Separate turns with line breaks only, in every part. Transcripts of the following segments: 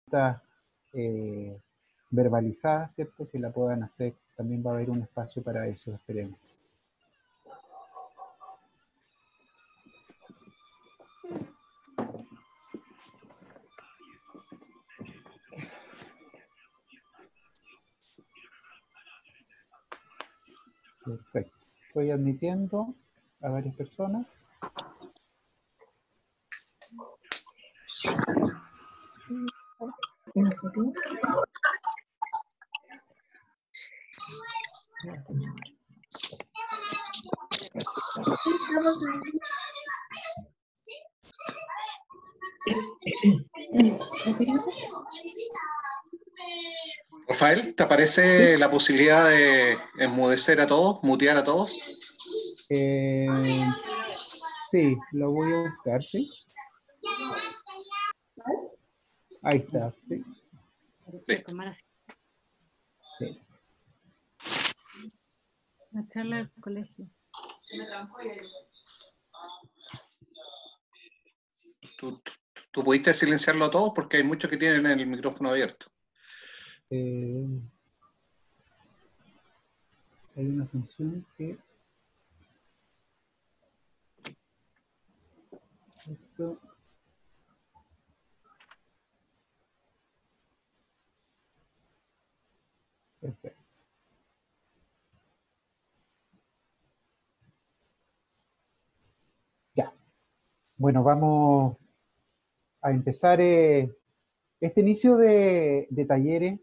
preguntas verbalizadas, ¿cierto? Que la puedan hacer. También va a haber un espacio para eso, esperemos. Perfecto. Estoy admitiendo a varias personas.
Rafael, ¿te aparece la posibilidad de enmudecer a todos, mutear a todos?
Sí, lo voy a buscar, ¿sí? Ahí está, ¿sí? Sí.
La charla del colegio.
¿Tú pudiste silenciarlo a todos? Porque hay muchos que tienen el micrófono abierto.
Hay una función que... Esto... Perfecto. Ya. Bueno, vamos a empezar este inicio de talleres,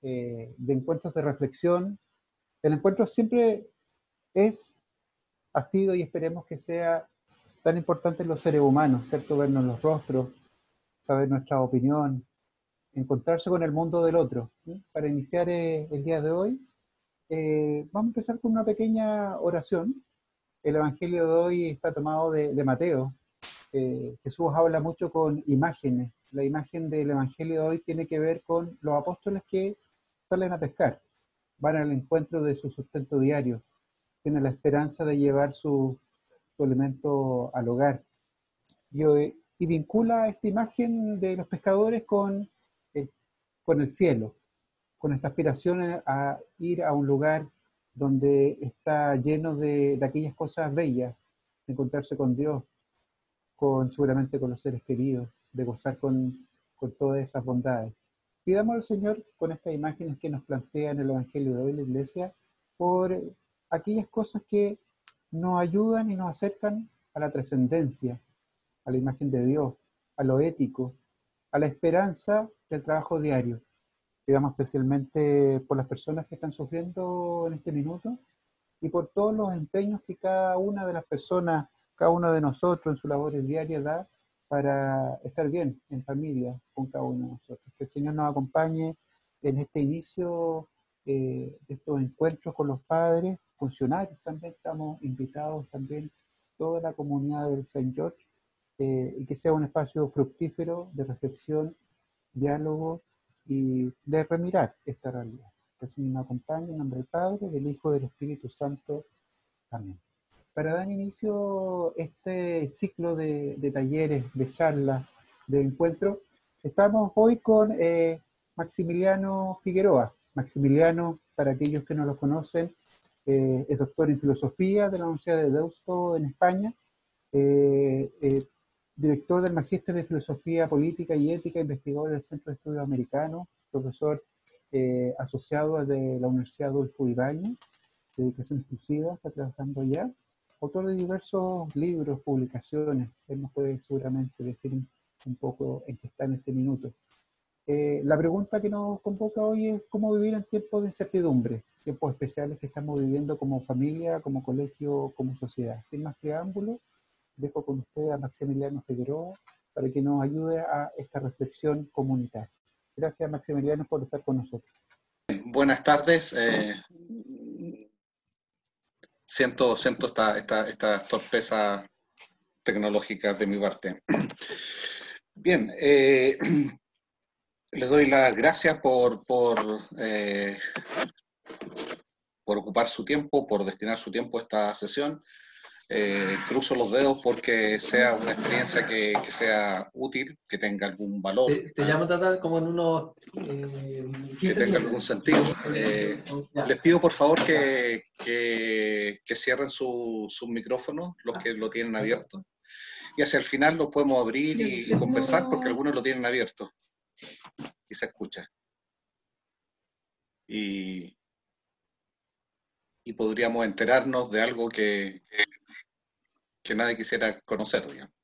de encuentros de reflexión. El encuentro siempre ha sido y esperemos que sea tan importante en los seres humanos, ¿cierto? Vernos los rostros, saber nuestra opinión, encontrarse con el mundo del otro. ¿Sí? Para iniciar el día de hoy, vamos a empezar con una pequeña oración. El Evangelio de hoy está tomado de Mateo. Jesús habla mucho con imágenes. La imagen del Evangelio de hoy tiene que ver con los apóstoles que salen a pescar, van al encuentro de su sustento diario, tienen la esperanza de llevar su alimento al hogar. Y vincula esta imagen de los pescadores con el cielo, con esta aspiración a ir a un lugar donde está lleno de aquellas cosas bellas, de encontrarse con Dios, seguramente con los seres queridos, de gozar con todas esas bondades. Pidamos al Señor con estas imágenes que nos plantea en el Evangelio de hoy la Iglesia, por aquellas cosas que nos ayudan y nos acercan a la trascendencia, a la imagen de Dios, a lo ético, a la esperanza del trabajo diario. Pidamos especialmente por las personas que están sufriendo en este minuto y por todos los empeños que cada una de las personas, cada uno de nosotros en su labor diaria da para estar bien en familia con cada uno de nosotros. Que el Señor nos acompañe en este inicio de estos encuentros con los padres, funcionarios también, estamos invitados también, toda la comunidad del Saint George, y que sea un espacio fructífero de reflexión, diálogo y de remirar esta realidad. Que el Señor nos acompañe en nombre del Padre, del Hijo y del Espíritu Santo. Amén. Para dar inicio a este ciclo de talleres, de charlas, de encuentros, estamos hoy con Maximiliano Figueroa. Maximiliano, para aquellos que no lo conocen, es doctor en filosofía de la Universidad de Deusto en España, director del Magíster de Filosofía Política y Ética, investigador del Centro de Estudios Americanos, profesor asociado de la Universidad Adolfo Ibáñez, de educación exclusiva, está trabajando allá, autor de diversos libros, publicaciones. Él nos puede seguramente decir un poco en qué está en este minuto. La pregunta que nos convoca hoy es cómo vivir en tiempos de incertidumbre, tiempos especiales que estamos viviendo como familia, como colegio, como sociedad. Sin más preámbulos, dejo con usted a Maximiliano Figueroa para que nos ayude a esta reflexión comunitaria. Gracias, Maximiliano, por estar con nosotros.
Buenas tardes. Siento esta torpeza tecnológica de mi parte. Bien, les doy las gracias por ocupar su tiempo, por destinar su tiempo a esta sesión. Cruzo los dedos porque sea una experiencia que sea útil, que tenga algún valor.
Te llamo, Tata, como en unos
que tenga algún sentido. Les pido por favor que cierren sus micrófonos, los que lo tienen abierto, y hacia el final lo podemos abrir y conversar porque algunos lo tienen abierto y se escucha. Y podríamos enterarnos de algo que nadie quisiera conocer, digamos.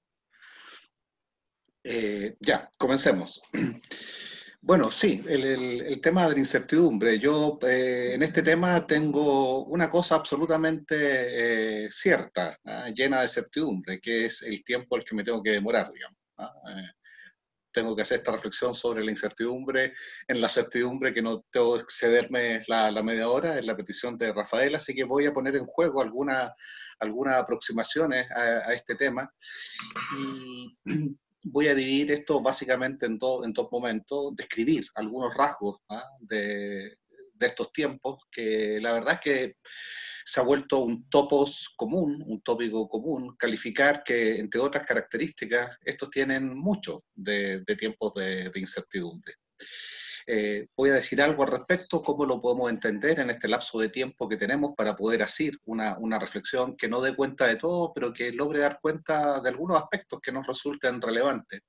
Ya, comencemos. Bueno, sí, el tema de la incertidumbre. Yo en este tema tengo una cosa absolutamente cierta, llena de certidumbre, que es el tiempo al que me tengo que demorar, digamos. Tengo que hacer esta reflexión sobre la incertidumbre, en la certidumbre que no tengo que excederme la media hora, es la petición de Rafael, así que voy a poner en juego algunas aproximaciones a este tema. Y voy a dividir esto básicamente en dos momentos, describir algunos rasgos de estos tiempos, que la verdad es que se ha vuelto un topos común, un tópico común, calificar que, entre otras características, estos tienen mucho de tiempos de incertidumbre. Voy a decir algo al respecto, cómo lo podemos entender en este lapso de tiempo que tenemos para poder hacer una reflexión que no dé cuenta de todo, pero que logre dar cuenta de algunos aspectos que nos resulten relevantes.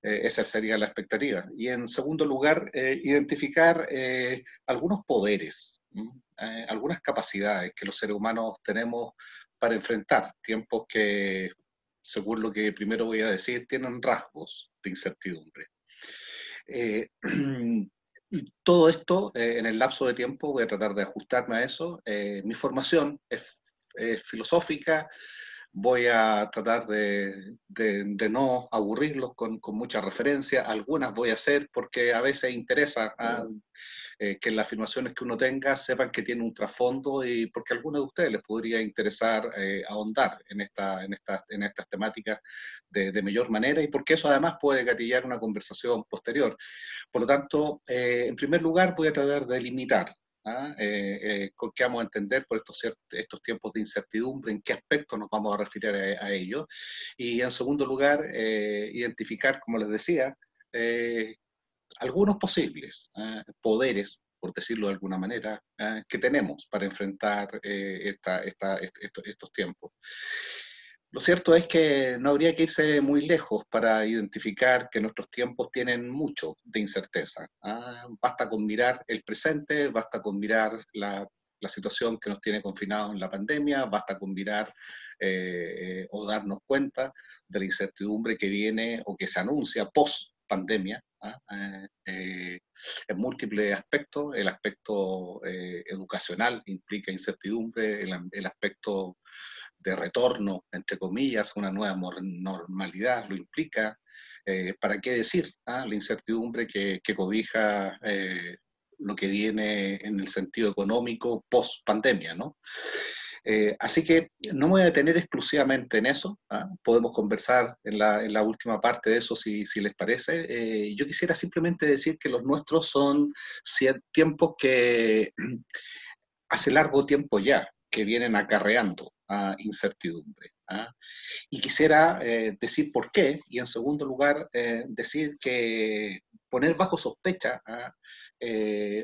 Esa sería la expectativa. Y en segundo lugar, identificar algunos poderes, algunas capacidades que los seres humanos tenemos para enfrentar tiempos que, según lo que primero voy a decir, tienen rasgos de incertidumbre. Todo esto, en el lapso de tiempo, voy a tratar de ajustarme a eso. Mi formación es filosófica, voy a tratar de no aburrirlos con muchas referencias, algunas voy a hacer porque a veces interesa que en las afirmaciones que uno tenga sepan que tiene un trasfondo y porque a algunos de ustedes les podría interesar ahondar en estas temáticas de mejor manera y porque eso además puede gatillar una conversación posterior. Por lo tanto, en primer lugar voy a tratar de limitar con qué vamos a entender por estos tiempos de incertidumbre, en qué aspectos nos vamos a referir a ello. Y en segundo lugar, identificar, como les decía, algunos posibles poderes, por decirlo de alguna manera, que tenemos para enfrentar estos tiempos. Lo cierto es que no habría que irse muy lejos para identificar que nuestros tiempos tienen mucho de incerteza. Basta con mirar el presente, basta con mirar la situación que nos tiene confinados en la pandemia, basta con mirar o darnos cuenta de la incertidumbre que viene o que se anuncia post pandemia, en múltiples aspectos. El aspecto educacional implica incertidumbre, el aspecto de retorno, entre comillas, a una nueva normalidad lo implica. ¿Para qué decir la incertidumbre que cobija lo que viene en el sentido económico post pandemia, ¿no? Así que no me voy a detener exclusivamente en eso, podemos conversar en la última parte de eso si les parece. Yo quisiera simplemente decir que los nuestros son tiempos que hace largo tiempo ya que vienen acarreando incertidumbre. Y quisiera decir por qué, y en segundo lugar decir que poner bajo sospecha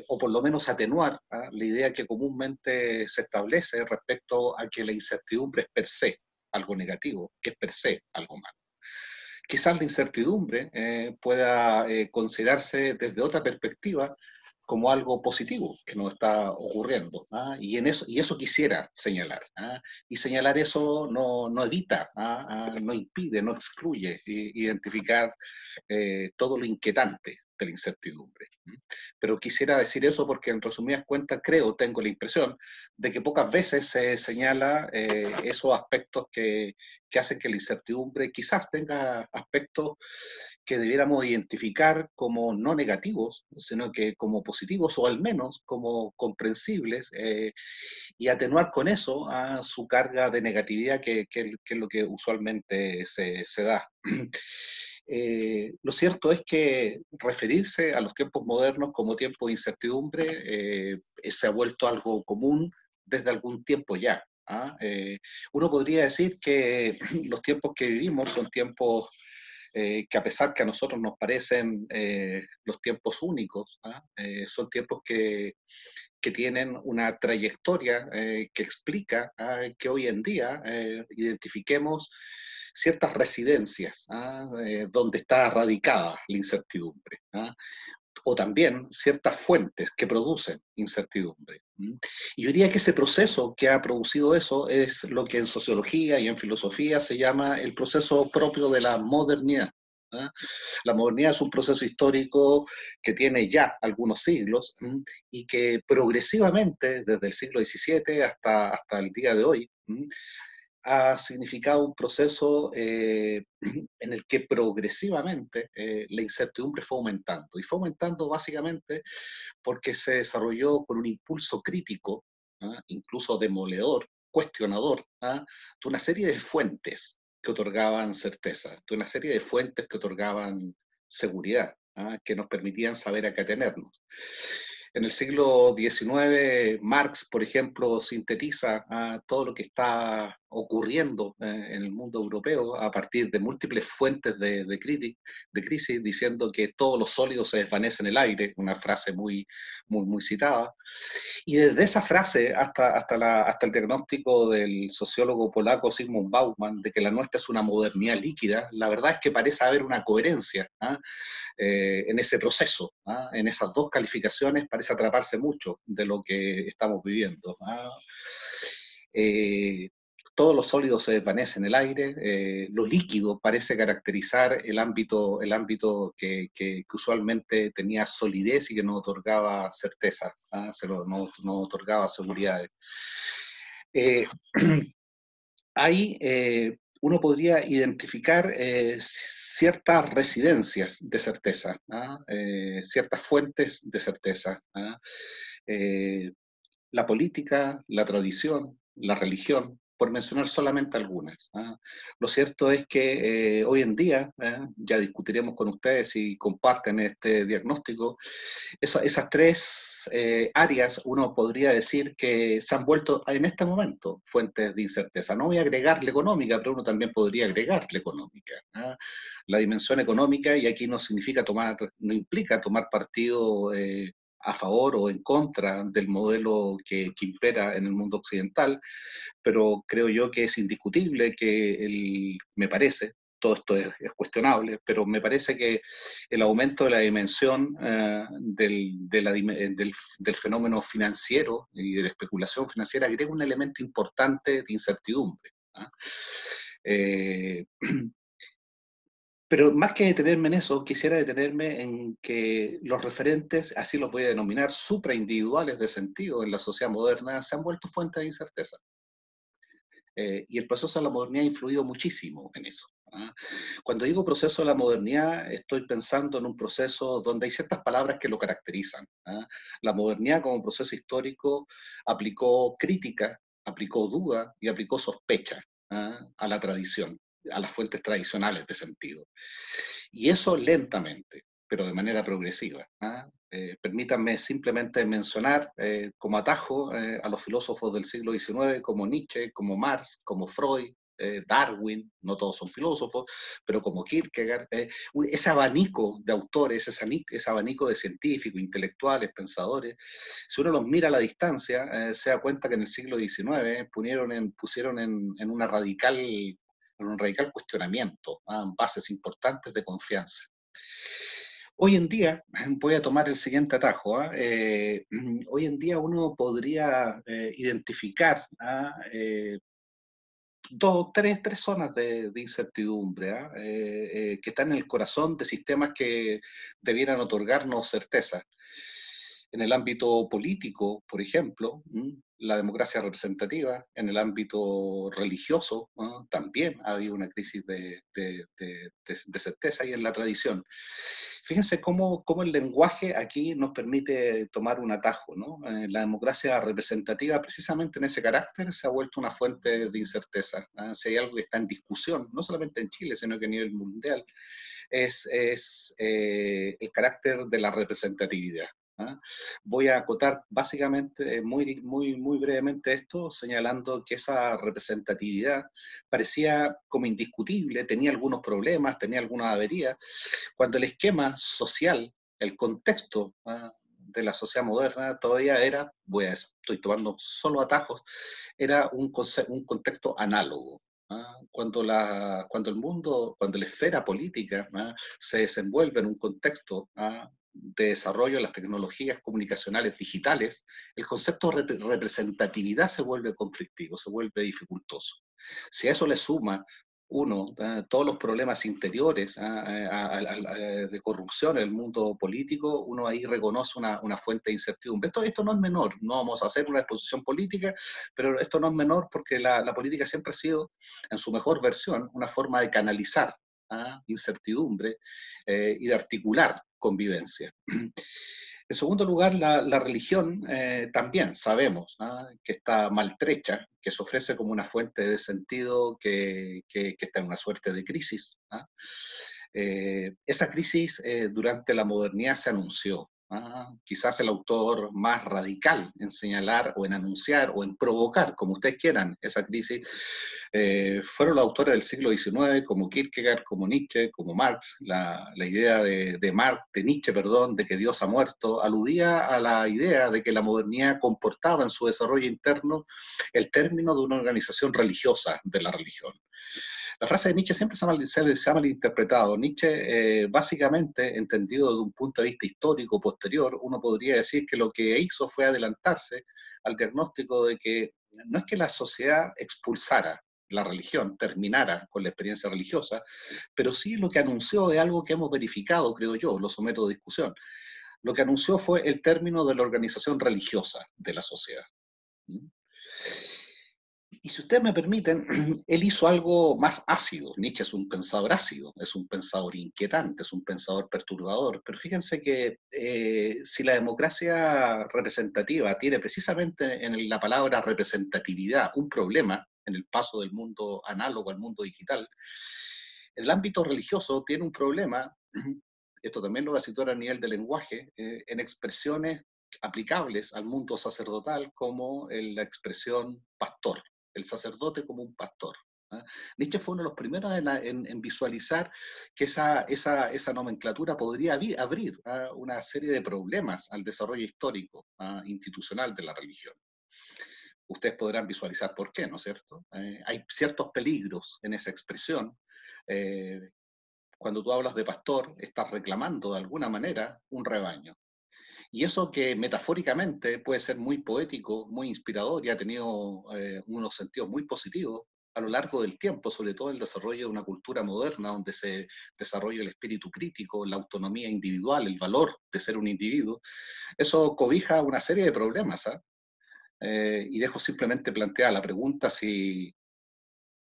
o por lo menos atenuar la idea que comúnmente se establece respecto a que la incertidumbre es per se algo negativo, que es per se algo malo. Quizás la incertidumbre pueda considerarse desde otra perspectiva como algo positivo que nos está ocurriendo, y eso quisiera señalar, y señalar eso no evita, no impide, no excluye identificar todo lo inquietante de la incertidumbre. Pero quisiera decir eso porque en resumidas cuentas tengo la impresión de que pocas veces se señala esos aspectos que hacen que la incertidumbre quizás tenga aspectos que debiéramos identificar como no negativos, sino que como positivos o al menos como comprensibles, y atenuar con eso a su carga de negatividad que es lo que usualmente se da. Lo cierto es que referirse a los tiempos modernos como tiempos de incertidumbre se ha vuelto algo común desde algún tiempo ya. Uno podría decir que los tiempos que vivimos son tiempos que a pesar que a nosotros nos parecen los tiempos únicos, son tiempos que tienen una trayectoria que explica que hoy en día identifiquemos ciertas residencias donde está radicada la incertidumbre, o también ciertas fuentes que producen incertidumbre. Y yo diría que ese proceso que ha producido eso es lo que en sociología y en filosofía se llama el proceso propio de la modernidad. La modernidad es un proceso histórico que tiene ya algunos siglos y que progresivamente, desde el siglo XVII hasta el día de hoy, ha significado un proceso en el que progresivamente la incertidumbre fue aumentando. Y fue aumentando básicamente porque se desarrolló por un impulso crítico, incluso demoledor, cuestionador, de una serie de fuentes que otorgaban certeza, de una serie de fuentes que otorgaban seguridad, que nos permitían saber a qué atenernos. En el siglo XIX, Marx, por ejemplo, sintetiza todo lo que está ocurriendo en el mundo europeo a partir de múltiples fuentes de crisis, diciendo que todos los sólidos se desvanecen en el aire, una frase muy citada. Y desde esa frase hasta el diagnóstico del sociólogo polaco Zygmunt Bauman de que la nuestra es una modernidad líquida, la verdad es que parece haber una coherencia en ese proceso, en esas dos calificaciones parece atraparse mucho de lo que estamos viviendo. Todos los sólidos se desvanecen en el aire, lo líquido parece caracterizar el ámbito que usualmente tenía solidez y que nos otorgaba certeza, nos otorgaba seguridad. Ahí uno podría identificar ciertas residencias de certeza, ciertas fuentes de certeza. La política, la tradición, la religión, por mencionar solamente algunas. Lo cierto es que hoy en día, ya discutiremos con ustedes si comparten este diagnóstico, esas tres áreas uno podría decir que se han vuelto en este momento fuentes de incerteza. No voy a agregarle económica, pero uno también podría agregarle económica. La dimensión económica, y aquí no implica tomar partido a favor o en contra del modelo que impera en el mundo occidental, pero creo yo que es indiscutible me parece, todo esto es cuestionable, pero me parece que el aumento de la dimensión del fenómeno financiero y de la especulación financiera agrega un elemento importante de incertidumbre. Pero más que detenerme en eso, quisiera detenerme en que los referentes, así los voy a denominar, supraindividuales de sentido en la sociedad moderna, se han vuelto fuentes de incerteza. Y el proceso de la modernidad ha influido muchísimo en eso. Cuando digo proceso de la modernidad, estoy pensando en un proceso donde hay ciertas palabras que lo caracterizan. La modernidad como proceso histórico aplicó crítica, aplicó duda y aplicó sospecha a la tradición, a las fuentes tradicionales de sentido. Y eso lentamente, pero de manera progresiva. Permítanme simplemente mencionar como atajo a los filósofos del siglo XIX como Nietzsche, como Marx, como Freud, Darwin, no todos son filósofos, pero como Kierkegaard, ese abanico de autores, ese abanico de científicos, intelectuales, pensadores, si uno los mira a la distancia, se da cuenta que en el siglo XIX pusieron en un radical cuestionamiento, bases importantes de confianza. Hoy en día, voy a tomar el siguiente atajo, hoy en día uno podría identificar tres zonas de incertidumbre que están en el corazón de sistemas que debieran otorgarnos certeza. En el ámbito político, por ejemplo, la democracia representativa, en el ámbito religioso, también ha habido una crisis de certeza, y en la tradición. Fíjense cómo el lenguaje aquí nos permite tomar un atajo, ¿no? La democracia representativa, precisamente en ese carácter, se ha vuelto una fuente de incerteza. Si hay algo que está en discusión, no solamente en Chile, sino que a nivel mundial, es el carácter de la representatividad. Voy a acotar básicamente, muy brevemente esto, señalando que esa representatividad parecía como indiscutible, tenía algunos problemas, tenía algunas averías, cuando el esquema social, el contexto de la sociedad moderna todavía era, estoy tomando solo atajos, era un contexto análogo. Cuando la esfera política se desenvuelve en un contexto de desarrollo de las tecnologías comunicacionales digitales, el concepto de representatividad se vuelve conflictivo, se vuelve dificultoso. Si a eso le suma todos los problemas interiores de corrupción en el mundo político, uno ahí reconoce una fuente de incertidumbre. Esto no es menor, no vamos a hacer una exposición política, pero esto no es menor porque la política siempre ha sido, en su mejor versión, una forma de canalizar incertidumbre y de articular convivencia. En segundo lugar, la religión también sabemos que está maltrecha, que se ofrece como una fuente de sentido que está en una suerte de crisis. Esa crisis durante la modernidad se anunció. Quizás el autor más radical en señalar o en anunciar o en provocar, como ustedes quieran, esa crisis, fueron los autores del siglo XIX, como Kierkegaard, como Nietzsche, como Marx. La idea de Nietzsche, de que Dios ha muerto, aludía a la idea de que la modernidad comportaba en su desarrollo interno el término de una organización religiosa de la religión. La frase de Nietzsche siempre se ha malinterpretado. Nietzsche, básicamente, entendido desde un punto de vista histórico posterior, uno podría decir que lo que hizo fue adelantarse al diagnóstico de que no es que la sociedad expulsara la religión, terminara con la experiencia religiosa, pero sí lo que anunció es algo que hemos verificado, creo yo, lo someto a discusión. Lo que anunció fue el término de la organización religiosa de la sociedad. Y si ustedes me permiten, él hizo algo más ácido. Nietzsche es un pensador ácido, es un pensador inquietante, es un pensador perturbador. Pero fíjense que si la democracia representativa tiene precisamente en la palabra representatividad un problema en el paso del mundo análogo al mundo digital, el ámbito religioso tiene un problema, esto también lo voy a situar a nivel de lenguaje, en expresiones aplicables al mundo sacerdotal como la expresión pastor. El sacerdote como un pastor. Nietzsche fue uno de los primeros en visualizar que esa nomenclatura podría abrir una serie de problemas al desarrollo histórico, institucional de la religión. Ustedes podrán visualizar por qué, ¿no es cierto? Hay ciertos peligros en esa expresión. Cuando tú hablas de pastor, estás reclamando de alguna manera un rebaño. Y eso que metafóricamente puede ser muy poético, muy inspirador y ha tenido unos sentidos muy positivos a lo largo del tiempo, sobre todo el desarrollo de una cultura moderna donde se desarrolla el espíritu crítico, la autonomía individual, el valor de ser un individuo, eso cobija una serie de problemas. Y dejo simplemente planteada la pregunta si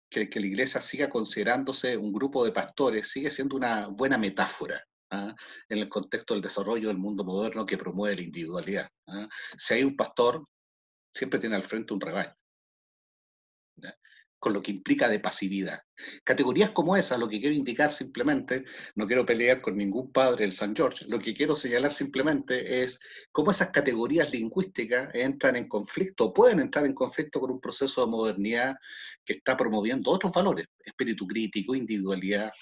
que la iglesia siga considerándose un grupo de pastores sigue siendo una buena metáfora en el contexto del desarrollo del mundo moderno que promueve la individualidad. Si hay un pastor, siempre tiene al frente un rebaño, con lo que implica de pasividad. Categorías como esa, lo que quiero indicar simplemente, no quiero pelear con ningún padre del San George, lo que quiero señalar simplemente es cómo esas categorías lingüísticas entran en conflicto, pueden entrar en conflicto con un proceso de modernidad que está promoviendo otros valores, espíritu crítico, individualidad,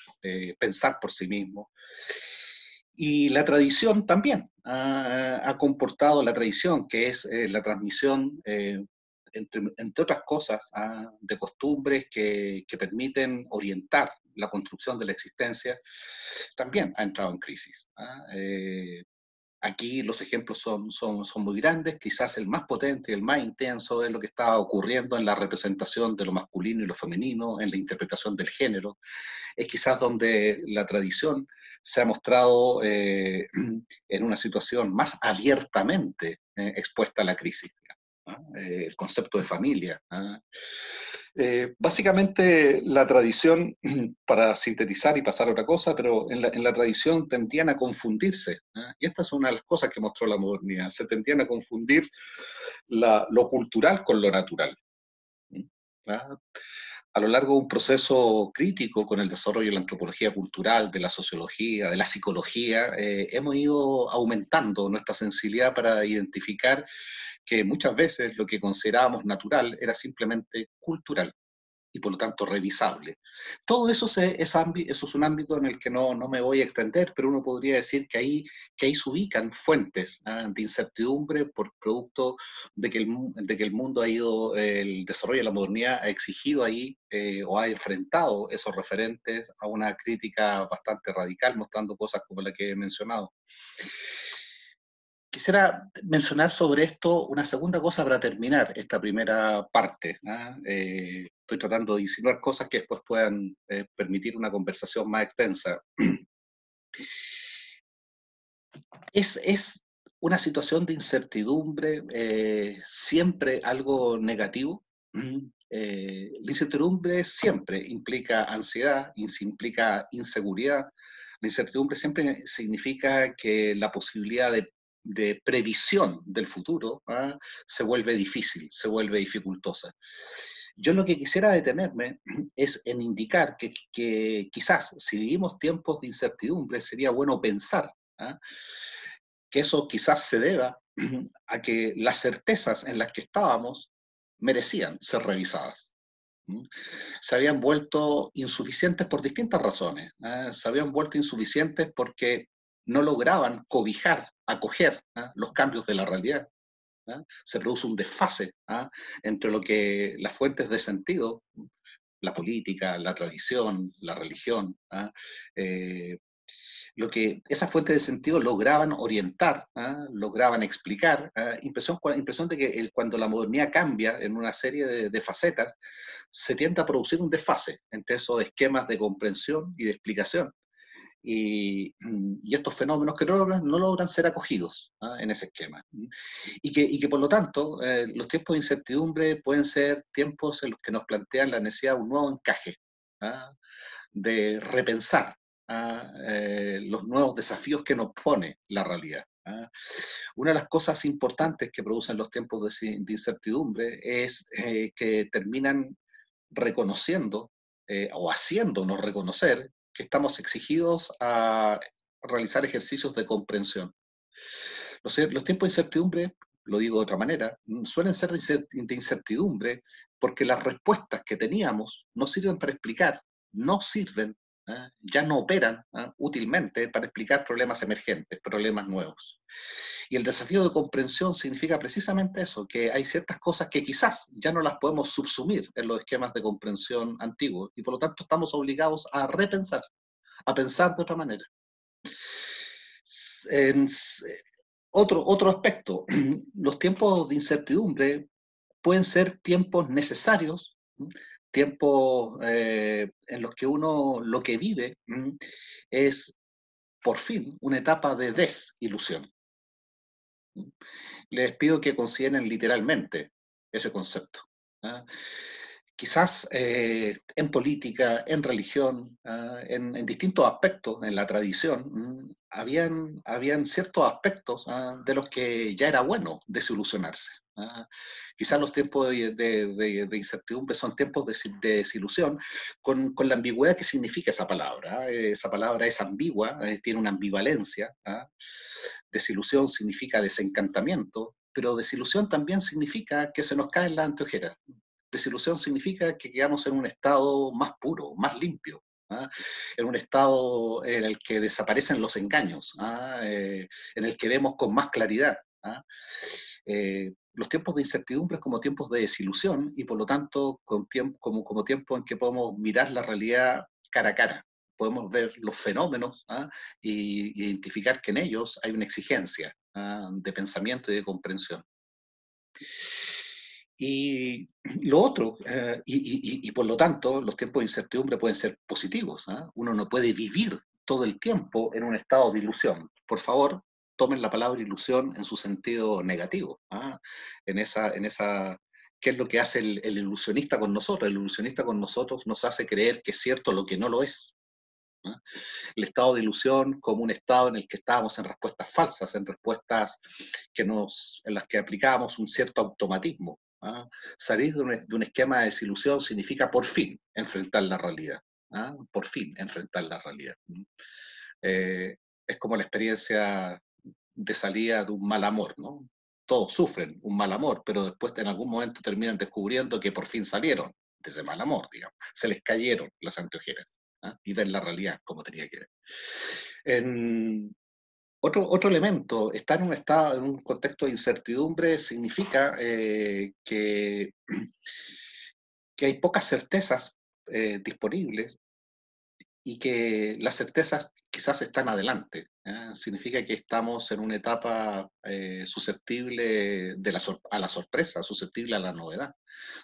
pensar por sí mismo. Y la tradición también ha comportado la tradición, que es la transmisión entre otras cosas, de costumbres que permiten orientar la construcción de la existencia, también ha entrado en crisis. Aquí los ejemplos son muy grandes, quizás el más potente y el más intenso es lo que está ocurriendo en la representación de lo masculino y lo femenino, en la interpretación del género. Es quizás donde la tradición se ha mostrado en una situación más abiertamente expuesta a la crisis. El concepto de familia. Básicamente la tradición, para sintetizar y pasar a otra cosa, pero en la tradición tendían a confundirse, y esta es una de las cosas que mostró la modernidad, se tendían a confundir lo cultural con lo natural. a lo largo de un proceso crítico con el desarrollo de la antropología cultural, de la sociología, de la psicología, hemos ido aumentando nuestra sensibilidad para identificar que muchas veces lo que considerábamos natural era simplemente cultural y por lo tanto revisable. Todo eso eso es un ámbito en el que no me voy a extender, pero uno podría decir que ahí se ubican fuentes de incertidumbre por producto de que el mundo ha ido, el desarrollo de la modernidad ha exigido ahí o ha enfrentado esos referentes a una crítica bastante radical, mostrando cosas como la que he mencionado. Quisiera mencionar sobre esto una segunda cosa para terminar esta primera parte. Estoy tratando de insinuar cosas que después puedan permitir una conversación más extensa. ¿Es una situación de incertidumbre siempre algo negativo? La incertidumbre siempre implica ansiedad, implica inseguridad. La incertidumbre siempre significa que la posibilidad de previsión del futuro se vuelve difícil, se vuelve dificultosa. Yo lo que quisiera detenerme es en indicar que quizás si vivimos tiempos de incertidumbre sería bueno pensar que eso quizás se deba a que las certezas en las que estábamos merecían ser revisadas. Se habían vuelto insuficientes por distintas razones. Se habían vuelto insuficientes porque no lograban cobijar, acoger los cambios de la realidad. Se produce un desfase entre lo que las fuentes de sentido, la política, la tradición, la religión, lo que esas fuentes de sentido lograban orientar, lograban explicar. Impresión de que cuando la modernidad cambia en una serie de facetas, se tiende a producir un desfase entre esos esquemas de comprensión y de explicación. Y estos fenómenos que no logran ser acogidos en ese esquema. Y que por lo tanto, los tiempos de incertidumbre pueden ser tiempos en los que nos plantean la necesidad de un nuevo encaje, de repensar los nuevos desafíos que nos pone la realidad. Una de las cosas importantes que producen los tiempos de incertidumbre es que terminan reconociendo o haciéndonos reconocer que estamos exigidos a realizar ejercicios de comprensión. Los tiempos de incertidumbre, lo digo de otra manera, suelen ser de incertidumbre porque las respuestas que teníamos no sirven para explicar, no sirven, ya no operan útilmente para explicar problemas emergentes, problemas nuevos. Y el desafío de comprensión significa precisamente eso, que hay ciertas cosas que quizás ya no las podemos subsumir en los esquemas de comprensión antiguos y por lo tanto estamos obligados a repensar, a pensar de otra manera. Otro aspecto, los tiempos de incertidumbre pueden ser tiempos necesarios, tiempos en los que uno lo que vive es, por fin, una etapa de desilusión. Les pido que consideren literalmente ese concepto. Quizás en política, en religión, en distintos aspectos, en la tradición, habían ciertos aspectos de los que ya era bueno desilusionarse. Quizás los tiempos de incertidumbre son tiempos de desilusión, con la ambigüedad que significa esa palabra. Esa palabra es ambigua, tiene una ambivalencia. Desilusión significa desencantamiento, pero desilusión también significa que se nos caen las anteojeras. Desilusión significa que quedamos en un estado más puro, más limpio, en un estado en el que desaparecen los engaños, en el que vemos con más claridad. Los tiempos de incertidumbre como tiempos de desilusión y por lo tanto como tiempo en que podemos mirar la realidad cara a cara. Podemos ver los fenómenos y identificar que en ellos hay una exigencia de pensamiento y de comprensión. Y lo otro, y por lo tanto, los tiempos de incertidumbre pueden ser positivos. Uno no puede vivir todo el tiempo en un estado de ilusión. Por favor, tomen la palabra ilusión en su sentido negativo. ¿Qué es lo que hace el ilusionista con nosotros? El ilusionista con nosotros nos hace creer que es cierto lo que no lo es. El estado de ilusión como un estado en el que estábamos en respuestas falsas, en respuestas en las que aplicábamos un cierto automatismo. Salir de un esquema de desilusión significa por fin enfrentar la realidad. Por fin enfrentar la realidad. Es como la experiencia de salida de un mal amor, ¿no? Todos sufren un mal amor, pero después en algún momento terminan descubriendo que por fin salieron de ese mal amor, digamos. Se les cayeron las anteojeras y ven la realidad como tenía que ver. Otro elemento, estar en un estado, en un contexto de incertidumbre significa que hay pocas certezas disponibles y que las certezas quizás están adelante. Significa que estamos en una etapa susceptible a la sorpresa, susceptible a la novedad,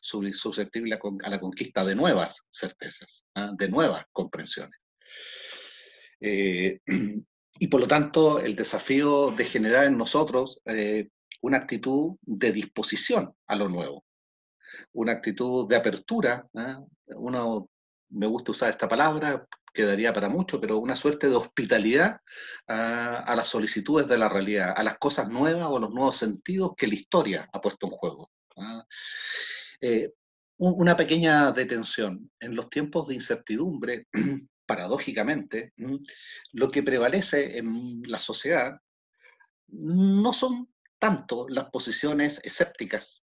susceptible a la conquista de nuevas certezas, de nuevas comprensiones. Y por lo tanto, el desafío de generar en nosotros una actitud de disposición a lo nuevo, una actitud de apertura. Me gusta usar esta palabra, quedaría para mucho, pero una suerte de hospitalidad a las solicitudes de la realidad, a las cosas nuevas o a los nuevos sentidos que la historia ha puesto en juego. Una pequeña detención. En los tiempos de incertidumbre, paradójicamente, lo que prevalece en la sociedad no son tanto las posiciones escépticas.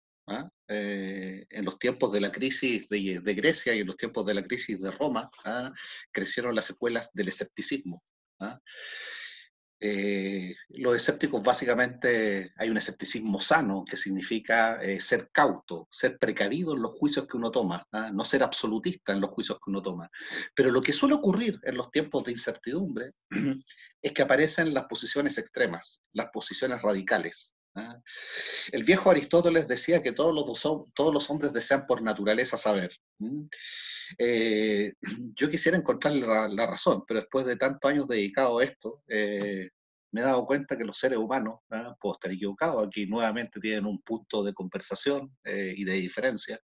En los tiempos de la crisis de Grecia y en los tiempos de la crisis de Roma, crecieron las escuelas del escepticismo. Los escépticos básicamente, hay un escepticismo sano que significa ser cauto, ser precavido en los juicios que uno toma, no ser absolutista en los juicios que uno toma. Pero lo que suele ocurrir en los tiempos de incertidumbre es que aparecen las posiciones extremas, las posiciones radicales. El viejo Aristóteles decía que todos los hombres desean por naturaleza saber. Yo quisiera encontrarle la razón, pero después de tantos años dedicado a esto, me he dado cuenta que los seres humanos, puedo estar equivocado, aquí nuevamente tienen un punto de conversación y de diferencia.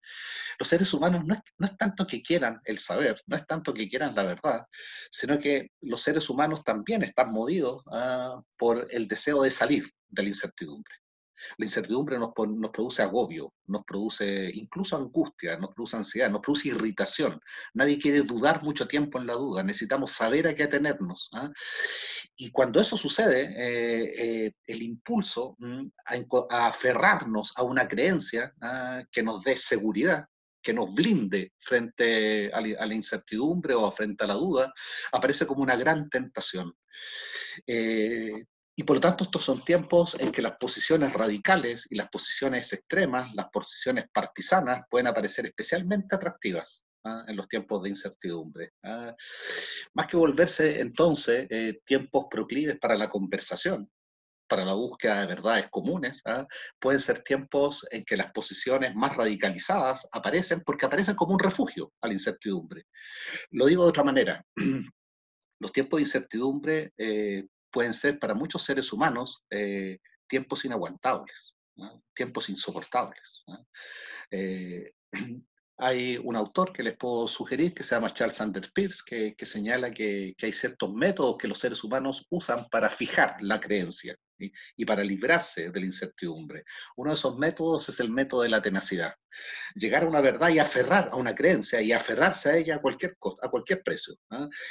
Los seres humanos no es tanto que quieran el saber, no es tanto que quieran la verdad, sino que los seres humanos también están movidos por el deseo de salir de la incertidumbre. La incertidumbre nos produce agobio, nos produce incluso angustia, nos produce ansiedad, nos produce irritación. Nadie quiere dudar mucho tiempo en la duda, necesitamos saber a qué atenernos. Y cuando eso sucede, el impulso a aferrarnos a una creencia que nos dé seguridad, que nos blinde frente a la incertidumbre o frente a la duda, aparece como una gran tentación. Y por lo tanto estos son tiempos en que las posiciones radicales y las posiciones extremas, las posiciones partisanas, pueden aparecer especialmente atractivas en los tiempos de incertidumbre. Más que volverse entonces tiempos proclives para la conversación, para la búsqueda de verdades comunes, pueden ser tiempos en que las posiciones más radicalizadas aparecen porque aparecen como un refugio a la incertidumbre. Lo digo de otra manera. Los tiempos de incertidumbre pueden ser para muchos seres humanos tiempos inaguantables, tiempos insoportables. Hay un autor que les puedo sugerir que se llama Charles Sanders Peirce, que señala que hay ciertos métodos que los seres humanos usan para fijar la creencia y para librarse de la incertidumbre. Uno de esos métodos es el método de la tenacidad. Llegar a una verdad y aferrar a una creencia y aferrarse a ella a cualquier precio.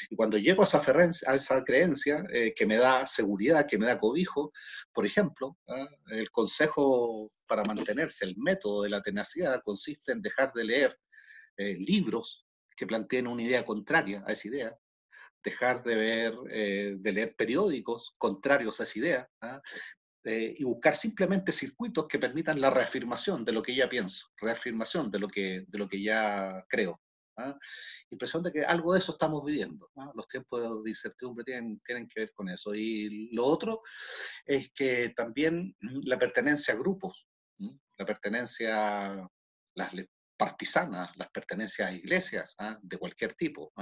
Y cuando llego a esa creencia que me da seguridad, que me da cobijo, por ejemplo, el consejo para mantenerse, el método de la tenacidad consiste en dejar de leer libros que planteen una idea contraria a esa idea, dejar de leer periódicos contrarios a esa idea, y buscar simplemente circuitos que permitan la reafirmación de lo que ya pienso, reafirmación de lo que ya creo. Impresión de que algo de eso estamos viviendo. Los tiempos de incertidumbre tienen que ver con eso. Y lo otro es que también la pertenencia a grupos, la pertenencia, las partisanas, las pertenencias a iglesias de cualquier tipo,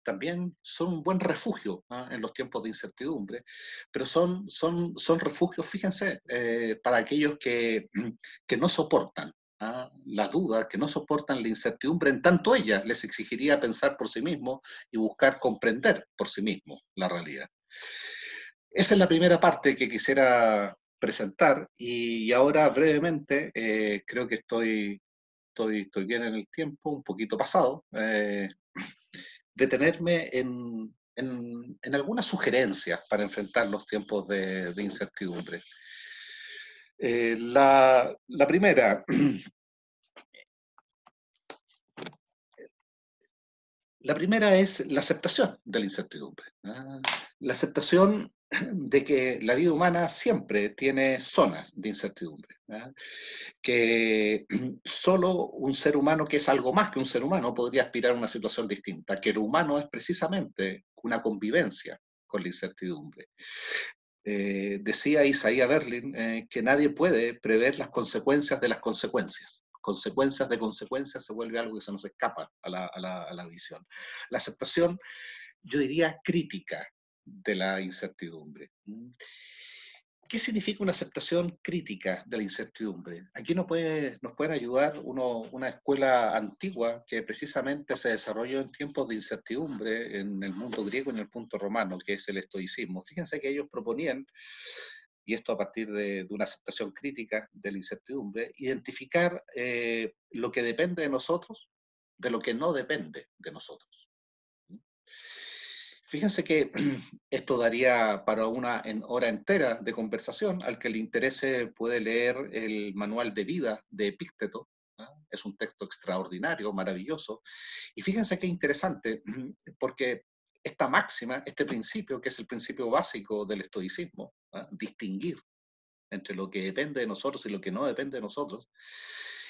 también son un buen refugio en los tiempos de incertidumbre, pero son refugios, fíjense, para aquellos que no soportan la duda, que no soportan la incertidumbre, en tanto ella les exigiría pensar por sí mismos y buscar comprender por sí mismos la realidad. Esa es la primera parte que quisiera presentar, y ahora brevemente, creo que estoy bien en el tiempo, un poquito pasado, detenerme en algunas sugerencias para enfrentar los tiempos de incertidumbre. La primera, es la aceptación de la incertidumbre. La aceptación de que la vida humana siempre tiene zonas de incertidumbre. Que solo un ser humano que es algo más que un ser humano podría aspirar a una situación distinta, que lo humano es precisamente una convivencia con la incertidumbre. Decía Isaiah Berlin que nadie puede prever las consecuencias de las consecuencias. Consecuencias de consecuencias se vuelve algo que se nos escapa a la visión. La aceptación, yo diría, crítica de la incertidumbre. ¿Qué significa una aceptación crítica de la incertidumbre? Aquí nos pueden ayudar una escuela antigua que precisamente se desarrolló en tiempos de incertidumbre en el mundo griego y en el mundo romano, que es el estoicismo. Fíjense que ellos proponían, y esto a partir de una aceptación crítica de la incertidumbre, identificar lo que depende de nosotros de lo que no depende de nosotros. Fíjense que esto daría para una hora entera de conversación. Al que le interese puede leer el manual de vida de Epícteto. Es un texto extraordinario, maravilloso. Y fíjense qué interesante, porque esta máxima, este principio, que es el principio básico del estoicismo, distinguir entre lo que depende de nosotros y lo que no depende de nosotros,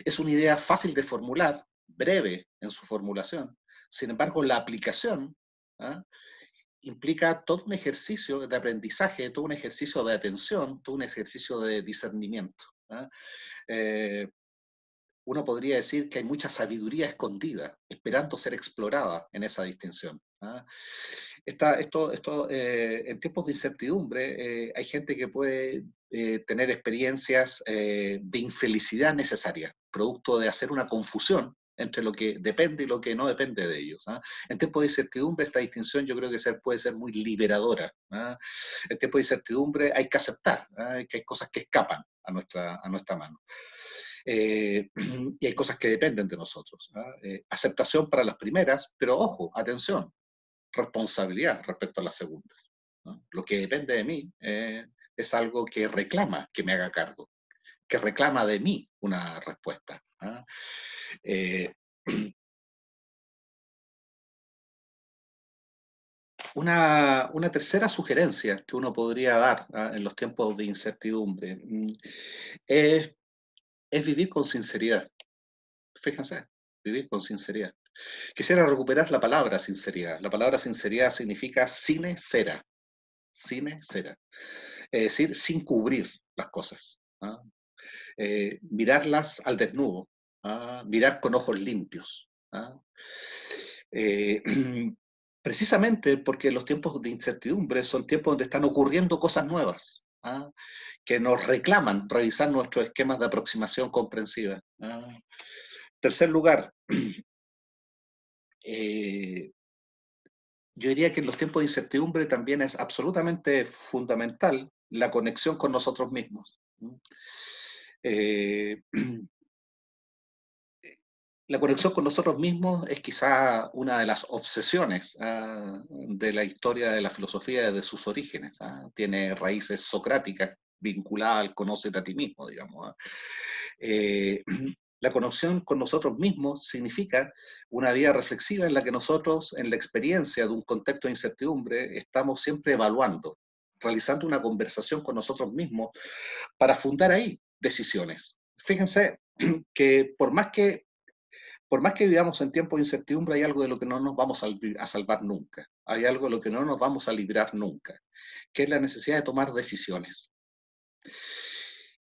es una idea fácil de formular, breve en su formulación. Sin embargo, la aplicación implica todo un ejercicio de aprendizaje, todo un ejercicio de atención, todo un ejercicio de discernimiento. Uno podría decir que hay mucha sabiduría escondida, esperando ser explorada en esa distinción. En tiempos de incertidumbre, hay gente que puede tener experiencias de infelicidad necesaria, producto de hacer una confusión entre lo que depende y lo que no depende de ellos. En tiempos de incertidumbre, esta distinción yo creo que puede ser muy liberadora. En tiempos de incertidumbre hay que aceptar que hay cosas que escapan a nuestra mano. Y hay cosas que dependen de nosotros. Aceptación para las primeras, pero ojo, atención, responsabilidad respecto a las segundas. Lo que depende de mí es algo que reclama que me haga cargo, que reclama de mí una respuesta. Una tercera sugerencia que uno podría dar en los tiempos de incertidumbre es vivir con sinceridad. Fíjense, vivir con sinceridad. Quisiera recuperar la palabra sinceridad. La palabra sinceridad significa sine cera. Sine cera. Es decir, sin cubrir las cosas. Mirarlas al desnudo. Mirar con ojos limpios. Precisamente porque los tiempos de incertidumbre son tiempos donde están ocurriendo cosas nuevas, que nos reclaman revisar nuestros esquemas de aproximación comprensiva. Tercer lugar, yo diría que en los tiempos de incertidumbre también es absolutamente fundamental la conexión con nosotros mismos. La conexión con nosotros mismos es quizá una de las obsesiones de la historia de la filosofía desde sus orígenes. Tiene raíces socráticas vinculadas al conócete a ti mismo, digamos. La conexión con nosotros mismos significa una vida reflexiva en la que nosotros, en la experiencia de un contexto de incertidumbre, estamos siempre evaluando, realizando una conversación con nosotros mismos para fundar ahí decisiones. Fíjense que por más que vivamos en tiempos de incertidumbre, hay algo de lo que no nos vamos a salvar nunca. Hay algo de lo que no nos vamos a librar nunca, que es la necesidad de tomar decisiones.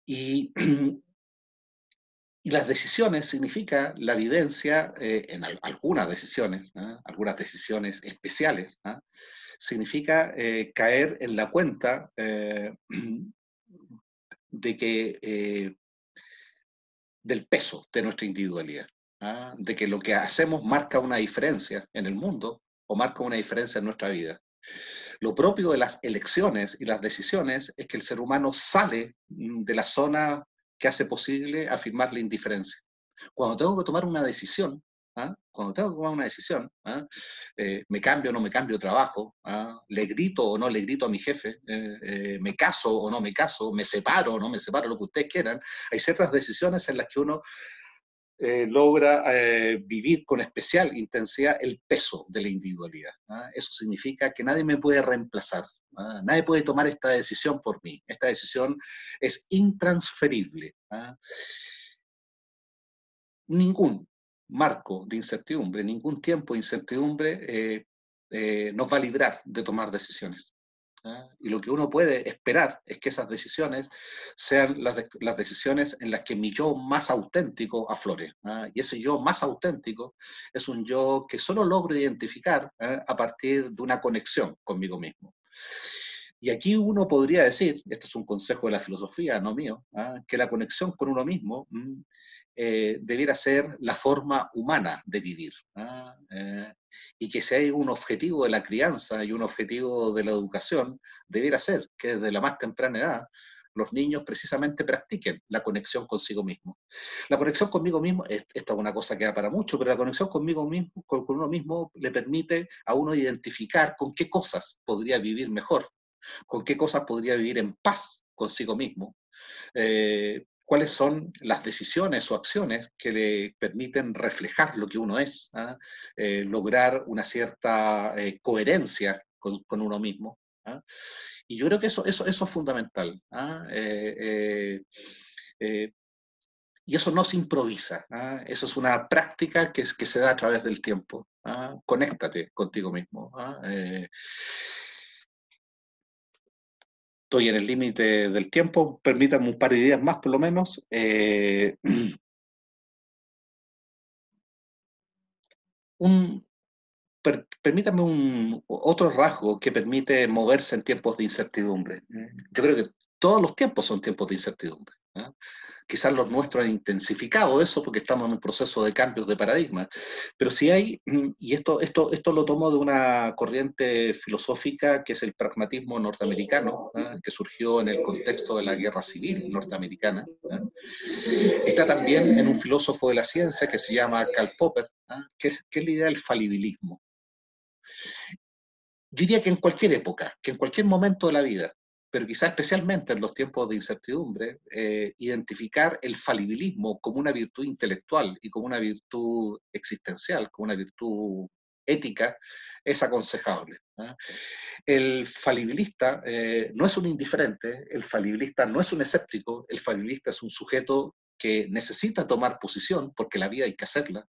Y las decisiones significa la vivencia, en algunas decisiones especiales, significa caer en la cuenta de que del peso de nuestra individualidad. De que lo que hacemos marca una diferencia en el mundo o marca una diferencia en nuestra vida. Lo propio de las elecciones y las decisiones es que el ser humano sale de la zona que hace posible afirmar la indiferencia. Cuando tengo que tomar una decisión, cuando tengo que tomar una decisión, me cambio o no me cambio de trabajo, le grito o no le grito a mi jefe, me caso o no me caso, me separo o no me separo, lo que ustedes quieran, hay ciertas decisiones en las que uno logra vivir con especial intensidad el peso de la individualidad. Eso significa que nadie me puede reemplazar, nadie puede tomar esta decisión por mí, esta decisión es intransferible. Ningún marco de incertidumbre, ningún tiempo de incertidumbre nos va a librar de tomar decisiones. Y lo que uno puede esperar es que esas decisiones sean las decisiones en las que mi yo más auténtico aflore. Y ese yo más auténtico es un yo que solo logro identificar a partir de una conexión conmigo mismo. Y aquí uno podría decir, este es un consejo de la filosofía, no mío, que la conexión con uno mismo debiera ser la forma humana de vivir. Y que si hay un objetivo de la crianza y un objetivo de la educación, debiera ser que desde la más temprana edad los niños precisamente practiquen la conexión consigo mismo. La conexión conmigo mismo, esta es una cosa que da para mucho, pero la conexión conmigo mismo, con uno mismo, le permite a uno identificar con qué cosas podría vivir mejor, con qué cosas podría vivir en paz consigo mismo, cuáles son las decisiones o acciones que le permiten reflejar lo que uno es, lograr una cierta coherencia con uno mismo. Y yo creo que eso es fundamental. Y eso no se improvisa, eso es una práctica que se da a través del tiempo. Conéctate contigo mismo. Estoy en el límite del tiempo, permítanme un par de días más por lo menos. Permítame otro rasgo que permite moverse en tiempos de incertidumbre. Yo creo que todos los tiempos son tiempos de incertidumbre. Quizás los nuestros han intensificado eso porque estamos en un proceso de cambios de paradigma, pero sí hay, y esto lo tomo de una corriente filosófica que es el pragmatismo norteamericano, que surgió en el contexto de la guerra civil norteamericana. Está también en un filósofo de la ciencia que se llama Karl Popper, que es la idea del falibilismo. Yo diría que en cualquier época, que en cualquier momento de la vida, pero quizás especialmente en los tiempos de incertidumbre, identificar el falibilismo como una virtud intelectual y como una virtud existencial, como una virtud ética, es aconsejable. El falibilista no es un indiferente, el falibilista no es un escéptico, el falibilista es un sujeto que necesita tomar posición porque la vida hay que hacerla.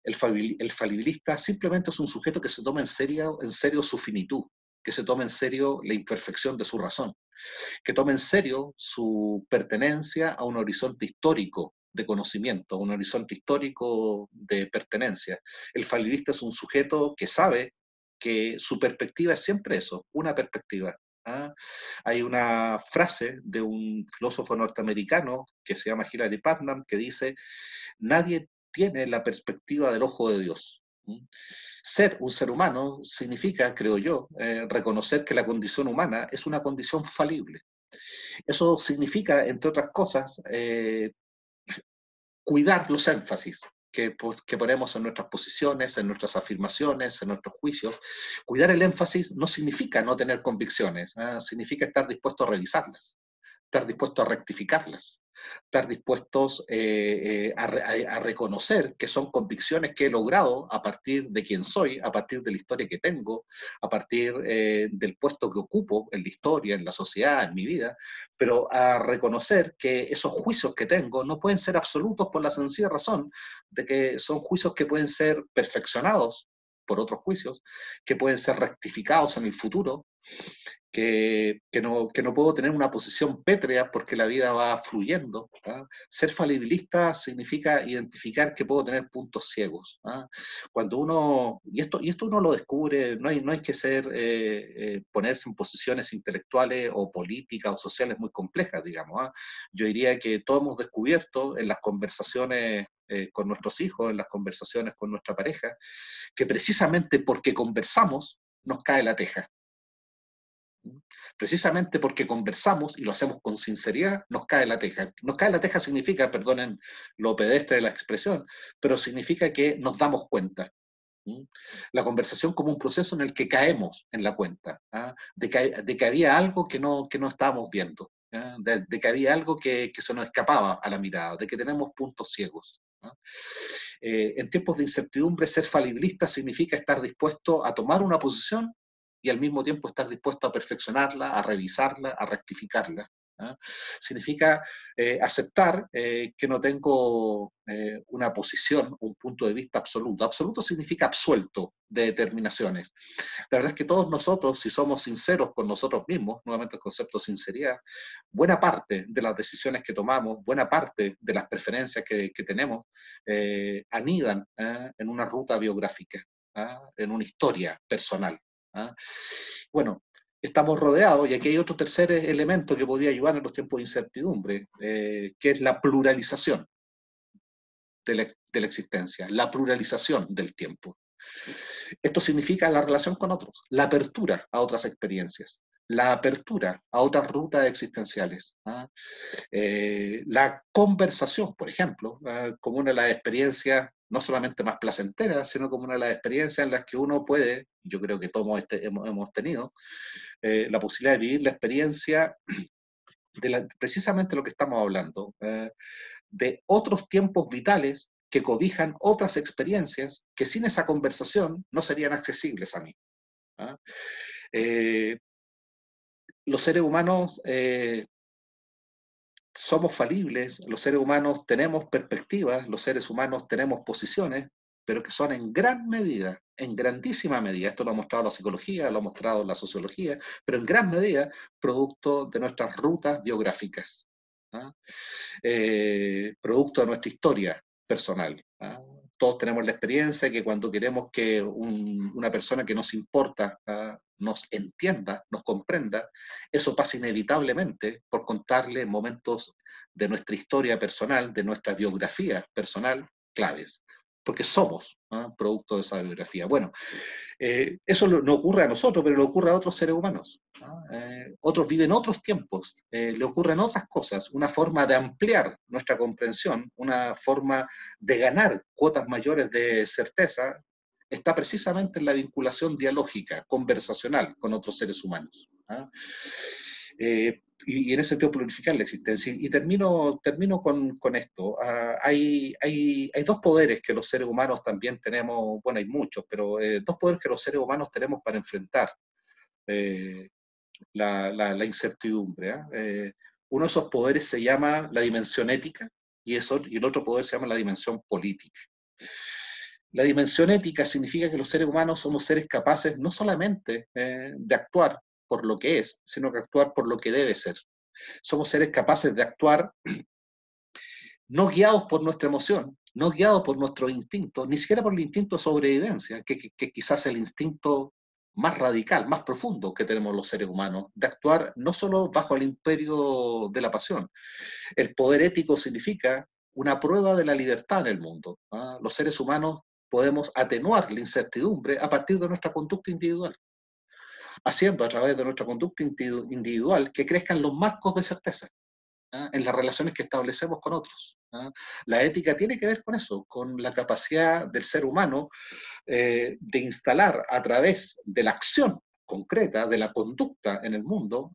El falibilista simplemente es un sujeto que se toma en serio su finitud, que se toma en serio la imperfección de su razón, que toma en serio su pertenencia a un horizonte histórico de conocimiento, a un horizonte histórico de pertenencia. El falibilista es un sujeto que sabe que su perspectiva es siempre eso, una perspectiva. Hay una frase de un filósofo norteamericano que se llama Hilary Putnam que dice: nadie tiene la perspectiva del ojo de Dios. Ser un ser humano significa, creo yo, reconocer que la condición humana es una condición falible. Eso significa, entre otras cosas, cuidar los énfasis que ponemos en nuestras posiciones, en nuestras afirmaciones, en nuestros juicios. Cuidar el énfasis no significa no tener convicciones, significa estar dispuesto a revisarlas, estar dispuesto a rectificarlas, estar dispuestos a reconocer que son convicciones que he logrado a partir de quién soy, a partir de la historia que tengo, a partir del puesto que ocupo en la historia, en la sociedad, en mi vida, pero a reconocer que esos juicios que tengo no pueden ser absolutos por la sencilla razón de que son juicios que pueden ser perfeccionados por otros juicios, que pueden ser rectificados en el futuro, que no puedo tener una posición pétrea porque la vida va fluyendo. Ser falibilista significa identificar que puedo tener puntos ciegos. Cuando uno, y esto uno lo descubre, no hay que ponerse en posiciones intelectuales o políticas o sociales muy complejas, digamos. Yo diría que todos hemos descubierto en las conversaciones con nuestros hijos, en las conversaciones con nuestra pareja, que precisamente porque conversamos, nos cae la teja. Precisamente porque conversamos y lo hacemos con sinceridad, nos cae la teja. Nos cae la teja significa, perdonen lo pedestre de la expresión, pero significa que nos damos cuenta. La conversación como un proceso en el que caemos en la cuenta, de que había algo que no estábamos viendo, de que había algo que se nos escapaba a la mirada, de que tenemos puntos ciegos. En tiempos de incertidumbre, ser falibilista significa estar dispuesto a tomar una posición y al mismo tiempo estar dispuesto a perfeccionarla, a revisarla, a rectificarla. Significa aceptar que no tengo una posición, un punto de vista absoluto. Absoluto significa absuelto de determinaciones. La verdad es que todos nosotros, si somos sinceros con nosotros mismos, nuevamente el concepto de sinceridad, buena parte de las decisiones que tomamos, buena parte de las preferencias que tenemos, anidan en una ruta biográfica, en una historia personal. Bueno, estamos rodeados, y aquí hay otro tercer elemento que podría ayudar en los tiempos de incertidumbre, que es la pluralización de la existencia, la pluralización del tiempo. Esto significa la relación con otros, la apertura a otras experiencias, la apertura a otras rutas existenciales. La conversación, por ejemplo, como una de las experiencias no solamente más placenteras, sino como una de las experiencias en las que uno puede, yo creo que todos hemos tenido, la posibilidad de vivir la experiencia de precisamente lo que estamos hablando, de otros tiempos vitales que cobijan otras experiencias que sin esa conversación no serían accesibles a mí. Los seres humanos somos falibles, los seres humanos tenemos perspectivas, los seres humanos tenemos posiciones, pero que son en gran medida, en grandísima medida, esto lo ha mostrado la psicología, lo ha mostrado la sociología, pero en gran medida producto de nuestras rutas biográficas, producto de nuestra historia personal. Todos tenemos la experiencia que cuando queremos que una persona que nos importa nos entienda, nos comprenda, eso pasa inevitablemente por contarle momentos de nuestra historia personal, de nuestra biografía personal, claves, porque somos producto de esa biografía. Bueno, eso no ocurre a nosotros, pero le ocurre a otros seres humanos. Otros viven otros tiempos, le ocurren otras cosas, una forma de ampliar nuestra comprensión, una forma de ganar cuotas mayores de certeza, está precisamente en la vinculación dialógica, conversacional con otros seres humanos. Y en ese sentido plurificar la existencia. Y termino con esto. Hay dos poderes que los seres humanos también tenemos, bueno, hay muchos, pero dos poderes que los seres humanos tenemos para enfrentar la incertidumbre. Uno de esos poderes se llama la dimensión ética y el otro poder se llama la dimensión política. La dimensión ética significa que los seres humanos somos seres capaces no solamente de actuar por lo que es, sino que actuar por lo que debe ser. Somos seres capaces de actuar no guiados por nuestra emoción, no guiados por nuestro instinto, ni siquiera por el instinto de sobrevivencia, que quizás es el instinto más radical, más profundo que tenemos los seres humanos, de actuar no solo bajo el imperio de la pasión. El poder ético significa una prueba de la libertad en el mundo. Los seres humanos podemos atenuar la incertidumbre a partir de nuestra conducta individual, haciendo a través de nuestra conducta individual que crezcan los marcos de certeza en las relaciones que establecemos con otros. La ética tiene que ver con eso, con la capacidad del ser humano de instalar a través de la acción concreta, de la conducta en el mundo,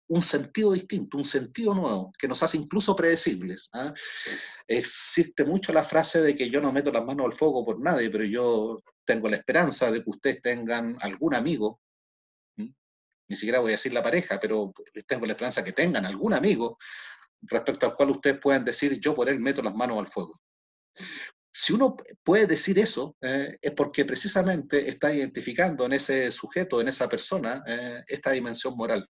un sentido distinto, un sentido nuevo, que nos hace incluso predecibles. Existe mucho la frase de que yo no meto las manos al fuego por nadie, pero yo tengo la esperanza de que ustedes tengan algún amigo, ni siquiera voy a decir la pareja, pero tengo la esperanza que tengan algún amigo respecto al cual ustedes puedan decir, yo por él meto las manos al fuego. Si uno puede decir eso, es porque precisamente está identificando en ese sujeto, en esa persona, esta dimensión moral,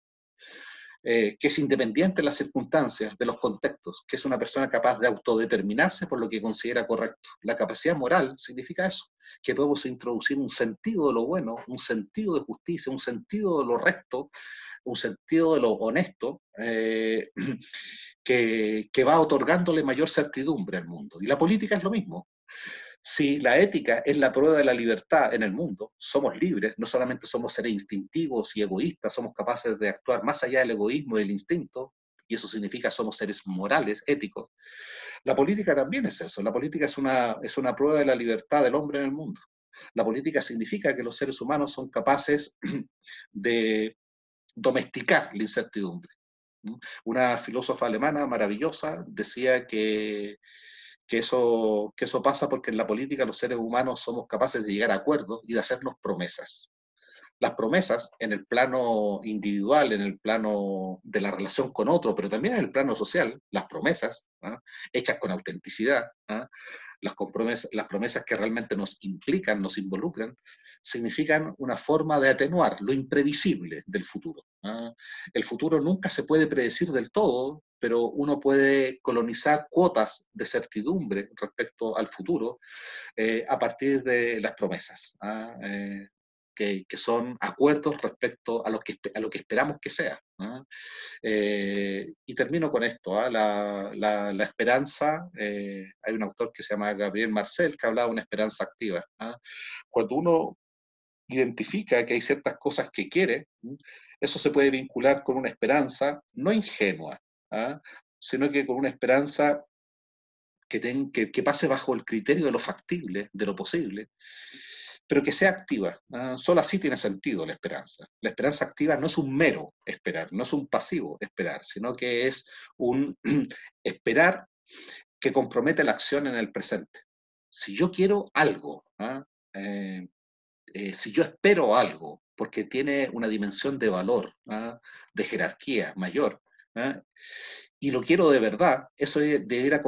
que es independiente de las circunstancias, de los contextos, que es una persona capaz de autodeterminarse por lo que considera correcto. La capacidad moral significa eso, que podemos introducir un sentido de lo bueno, un sentido de justicia, un sentido de lo recto, un sentido de lo honesto, que va otorgándole mayor certidumbre al mundo. Y la política es lo mismo. Si la ética es la prueba de la libertad en el mundo, somos libres, no solamente somos seres instintivos y egoístas, somos capaces de actuar más allá del egoísmo y del instinto, y eso significa somos seres morales, éticos. La política también es eso, la política es una prueba de la libertad del hombre en el mundo. La política significa que los seres humanos son capaces de domesticar la incertidumbre. Una filósofa alemana maravillosa decía que eso pasa porque en la política los seres humanos somos capaces de llegar a acuerdos y de hacernos promesas. Las promesas en el plano individual, en el plano de la relación con otro, pero también en el plano social, las promesas, ¿ah?, hechas con autenticidad, ¿ah?, las promesas que realmente nos implican, nos involucran, significan una forma de atenuar lo imprevisible del futuro. ¿Ah? El futuro nunca se puede predecir del todo, pero uno puede colonizar cuotas de certidumbre respecto al futuro a partir de las promesas. ¿Ah? Que son acuerdos respecto a lo que esperamos que sea. ¿Ah? Y termino con esto, ¿ah? La esperanza, hay un autor que se llama Gabriel Marcel que hablaba de una esperanza activa. ¿Ah? Cuando uno identifica que hay ciertas cosas que quiere, eso se puede vincular con una esperanza no ingenua, ¿ah?, sino que con una esperanza que pase bajo el criterio de lo factible, de lo posible, pero que sea activa. Solo así tiene sentido la esperanza. La esperanza activa no es un mero esperar, no es un pasivo esperar, sino que es un esperar que compromete la acción en el presente. Si yo quiero algo, si yo espero algo, porque tiene una dimensión de valor, de jerarquía mayor, ¿ah?, y lo quiero de verdad, eso debería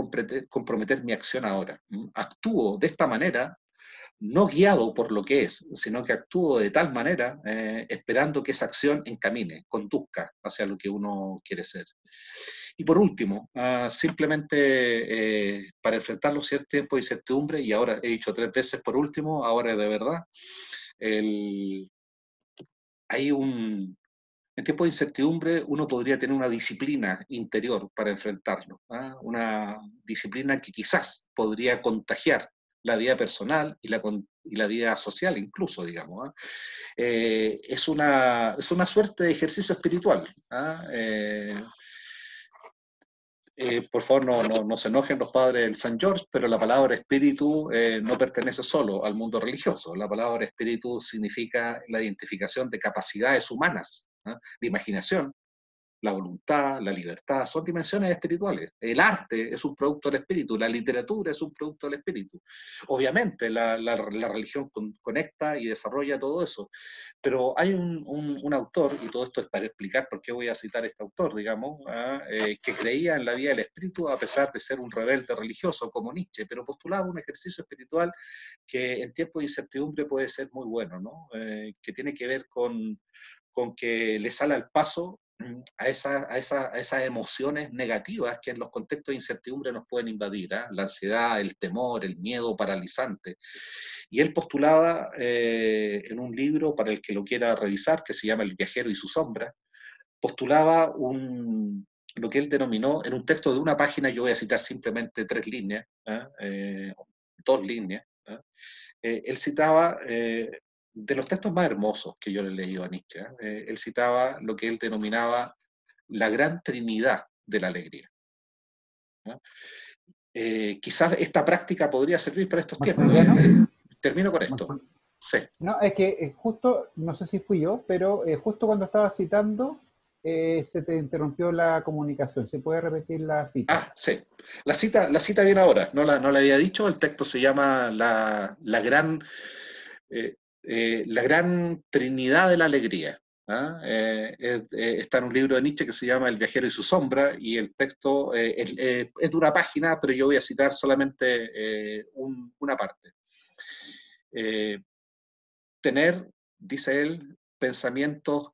comprometer mi acción ahora. Actúo de esta manera no guiado por lo que es, sino que actúo de tal manera, esperando que esa acción encamine, conduzca hacia lo que uno quiere ser. Y por último, simplemente para enfrentar los tiempos de incertidumbre, y ahora he dicho 3 veces por último, ahora de verdad, en tiempos de incertidumbre uno podría tener una disciplina interior para enfrentarlo, ¿ah? Una disciplina que quizás podría contagiar la vida personal y la vida social incluso, digamos. ¿Ah? Es una suerte de ejercicio espiritual. ¿Ah? Por favor, no se enojen los padres del San George, pero la palabra espíritu no pertenece solo al mundo religioso. La palabra espíritu significa la identificación de capacidades humanas, ¿ah?, de imaginación. La voluntad, la libertad, son dimensiones espirituales. El arte es un producto del espíritu, la literatura es un producto del espíritu. Obviamente la religión conecta y desarrolla todo eso, pero hay un autor, y todo esto es para explicar por qué voy a citar a este autor, digamos, que creía en la vida del espíritu a pesar de ser un rebelde religioso como Nietzsche, pero postulaba un ejercicio espiritual que en tiempos de incertidumbre puede ser muy bueno, ¿no? Que tiene que ver con que le sale al paso a esas emociones negativas que en los contextos de incertidumbre nos pueden invadir, ¿eh? La ansiedad, el temor, el miedo paralizante. Y él postulaba en un libro, para el que lo quiera revisar, que se llama El viajero y su sombra, postulaba lo que él denominó, en un texto de una página, yo voy a citar simplemente 3 líneas, 2 líneas, él citaba de los textos más hermosos que yo le he leído a Nietzsche, él citaba lo que él denominaba la gran trinidad de la alegría. Quizás esta práctica podría servir para estos tiempos. Termino con esto. Sí.
No, es que justo, no sé si fui yo, pero justo cuando estaba citando, se te interrumpió la comunicación. ¿Se puede repetir la cita?
Ah, sí. La cita viene ahora, no la había dicho. El texto se llama la gran trinidad de la alegría. Está en un libro de Nietzsche que se llama El viajero y su sombra, y el texto es de una página, pero yo voy a citar solamente una parte. Tener, dice él, pensamientos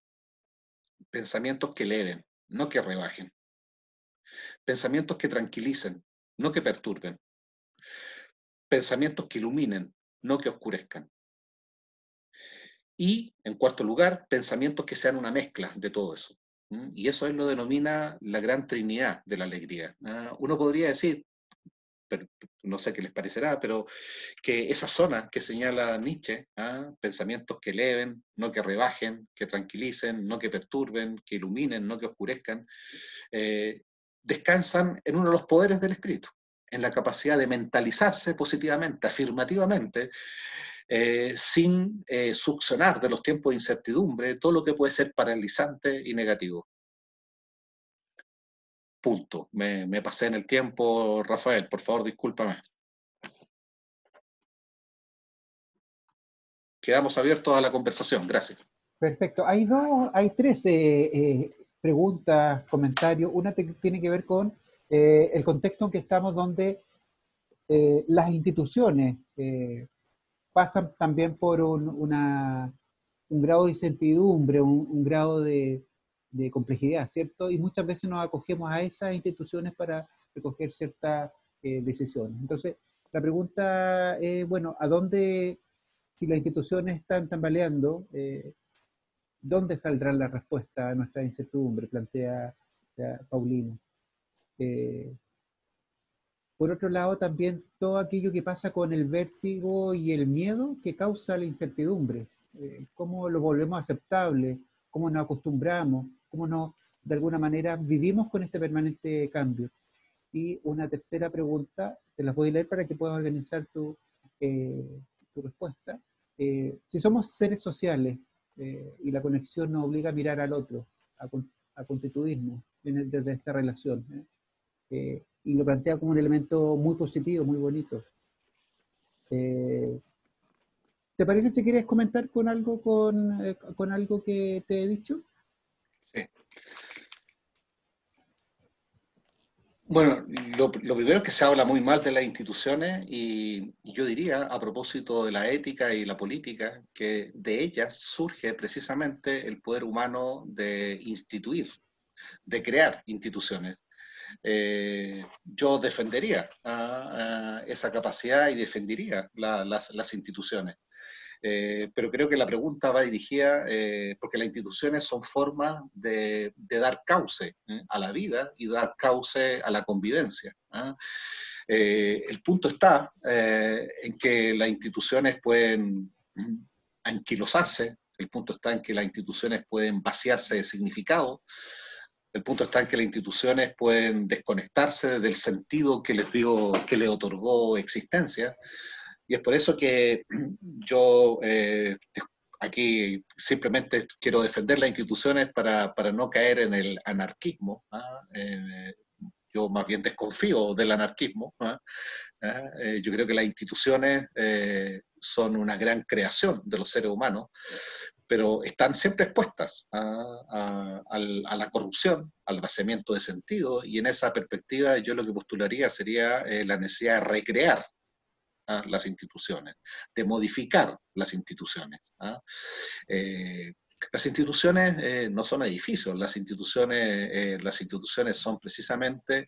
que eleven, no que rebajen. Pensamientos que tranquilicen, no que perturben. Pensamientos que iluminen, no que oscurezcan. Y, en cuarto lugar, pensamientos que sean una mezcla de todo eso. Y eso él lo denomina la gran trinidad de la alegría. Uno podría decir, pero no sé qué les parecerá, pero que esa zona que señala Nietzsche, pensamientos que eleven, no que rebajen, que tranquilicen, no que perturben, que iluminen, no que oscurezcan, descansan en uno de los poderes del espíritu, en la capacidad de mentalizarse positivamente, afirmativamente, sin succionar de los tiempos de incertidumbre todo lo que puede ser paralizante y negativo. Punto. Me pasé en el tiempo, Rafael, por favor, discúlpame. Quedamos abiertos a la conversación, gracias.
Perfecto. Hay tres preguntas, comentarios. Una tiene que ver con el contexto en que estamos, donde las instituciones pasan también por un grado de incertidumbre, un grado de complejidad, ¿cierto? Y muchas veces nos acogemos a esas instituciones para recoger ciertas decisiones. Entonces, la pregunta es, bueno, ¿a dónde, si las instituciones están tambaleando, dónde saldrá la respuesta a nuestra incertidumbre? Plantea Paulino. Por otro lado, también todo aquello que pasa con el vértigo y el miedo que causa la incertidumbre. ¿Cómo lo volvemos aceptable? ¿Cómo nos acostumbramos? ¿Cómo nos, de alguna manera, vivimos con este permanente cambio? Y una tercera pregunta, te las voy a leer para que puedas organizar tu respuesta. Si somos seres sociales y la conexión nos obliga a mirar al otro, a constituirnos desde esta relación, y lo plantea como un elemento muy positivo, muy bonito. ¿Te parece si quieres comentar con algo que te he dicho?
Sí. Bueno, lo primero es que se habla muy mal de las instituciones y yo diría, a propósito de la ética y la política, que de ellas surge precisamente el poder humano de instituir, de crear instituciones. Yo defendería esa capacidad y defendería las instituciones. Pero creo que la pregunta va dirigida, porque las instituciones son formas de dar cauce a la vida y dar cauce a la convivencia. El punto está en que las instituciones pueden anquilosarse, el punto está en que las instituciones pueden vaciarse de significado, el punto está en que las instituciones pueden desconectarse del sentido que que les otorgó existencia. Y es por eso que yo aquí simplemente quiero defender las instituciones para no caer en el anarquismo. Yo más bien desconfío del anarquismo. Yo creo que las instituciones son una gran creación de los seres humanos, pero están siempre expuestas a la corrupción, al vaciamiento de sentido, y en esa perspectiva yo lo que postularía sería la necesidad de recrear las instituciones, de modificar las instituciones. Las instituciones no son edificios, las instituciones son precisamente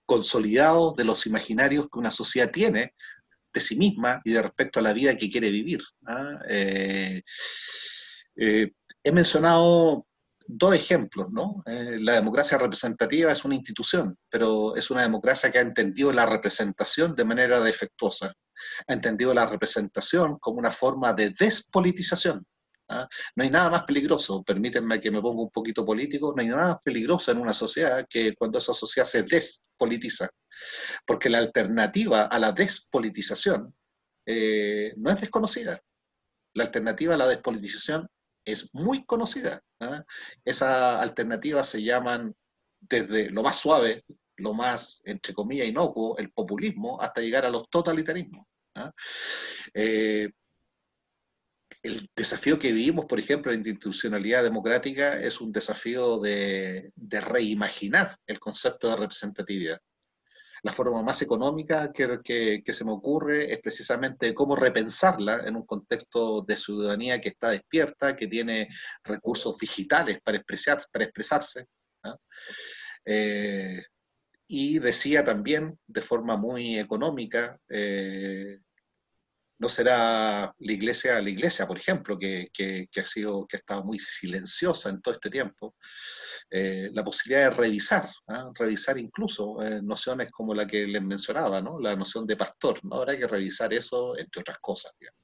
consolidados de los imaginarios que una sociedad tiene de sí misma y de respecto a la vida que quiere vivir. He mencionado dos ejemplos, ¿no? La democracia representativa es una institución, pero es una democracia que ha entendido la representación de manera defectuosa. Ha entendido la representación como una forma de despolitización. No hay nada más peligroso, permítanme que me ponga un poquito político, no hay nada más peligroso en una sociedad que cuando esa sociedad se despolitiza, porque la alternativa a la despolitización no es desconocida. La alternativa a la despolitización es muy conocida. Esas alternativas se llaman desde lo más suave, lo más, entre comillas, inocuo, el populismo, hasta llegar a los totalitarismos. El desafío que vivimos, por ejemplo, en la institucionalidad democrática es un desafío de reimaginar el concepto de representatividad. La forma más económica que se me ocurre es precisamente cómo repensarla en un contexto de ciudadanía que está despierta, que tiene recursos digitales para expresarse. Y decía también, de forma muy económica, no será la iglesia, por ejemplo, que ha estado muy silenciosa en todo este tiempo, la posibilidad de revisar, revisar incluso nociones como la que les mencionaba, ¿no? La noción de pastor, ¿no? Habrá que revisar eso, entre otras cosas, digamos.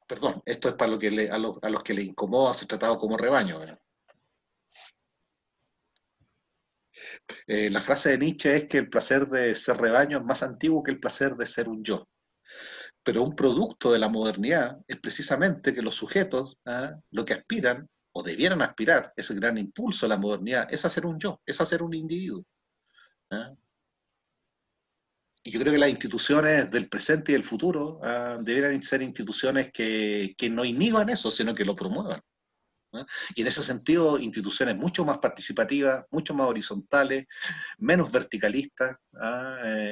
Perdón, esto es para lo que a los que les incomoda ser tratado como rebaño, ¿verdad? La frase de Nietzsche es que el placer de ser rebaño es más antiguo que el placer de ser un yo. Pero un producto de la modernidad es precisamente que los sujetos, lo que aspiran, o debieran aspirar, ese gran impulso de la modernidad, es hacer un yo, es hacer un individuo. Y yo creo que las instituciones del presente y del futuro deberían ser instituciones que no inhiban eso, sino que lo promuevan. Y en ese sentido, instituciones mucho más participativas, mucho más horizontales, menos verticalistas,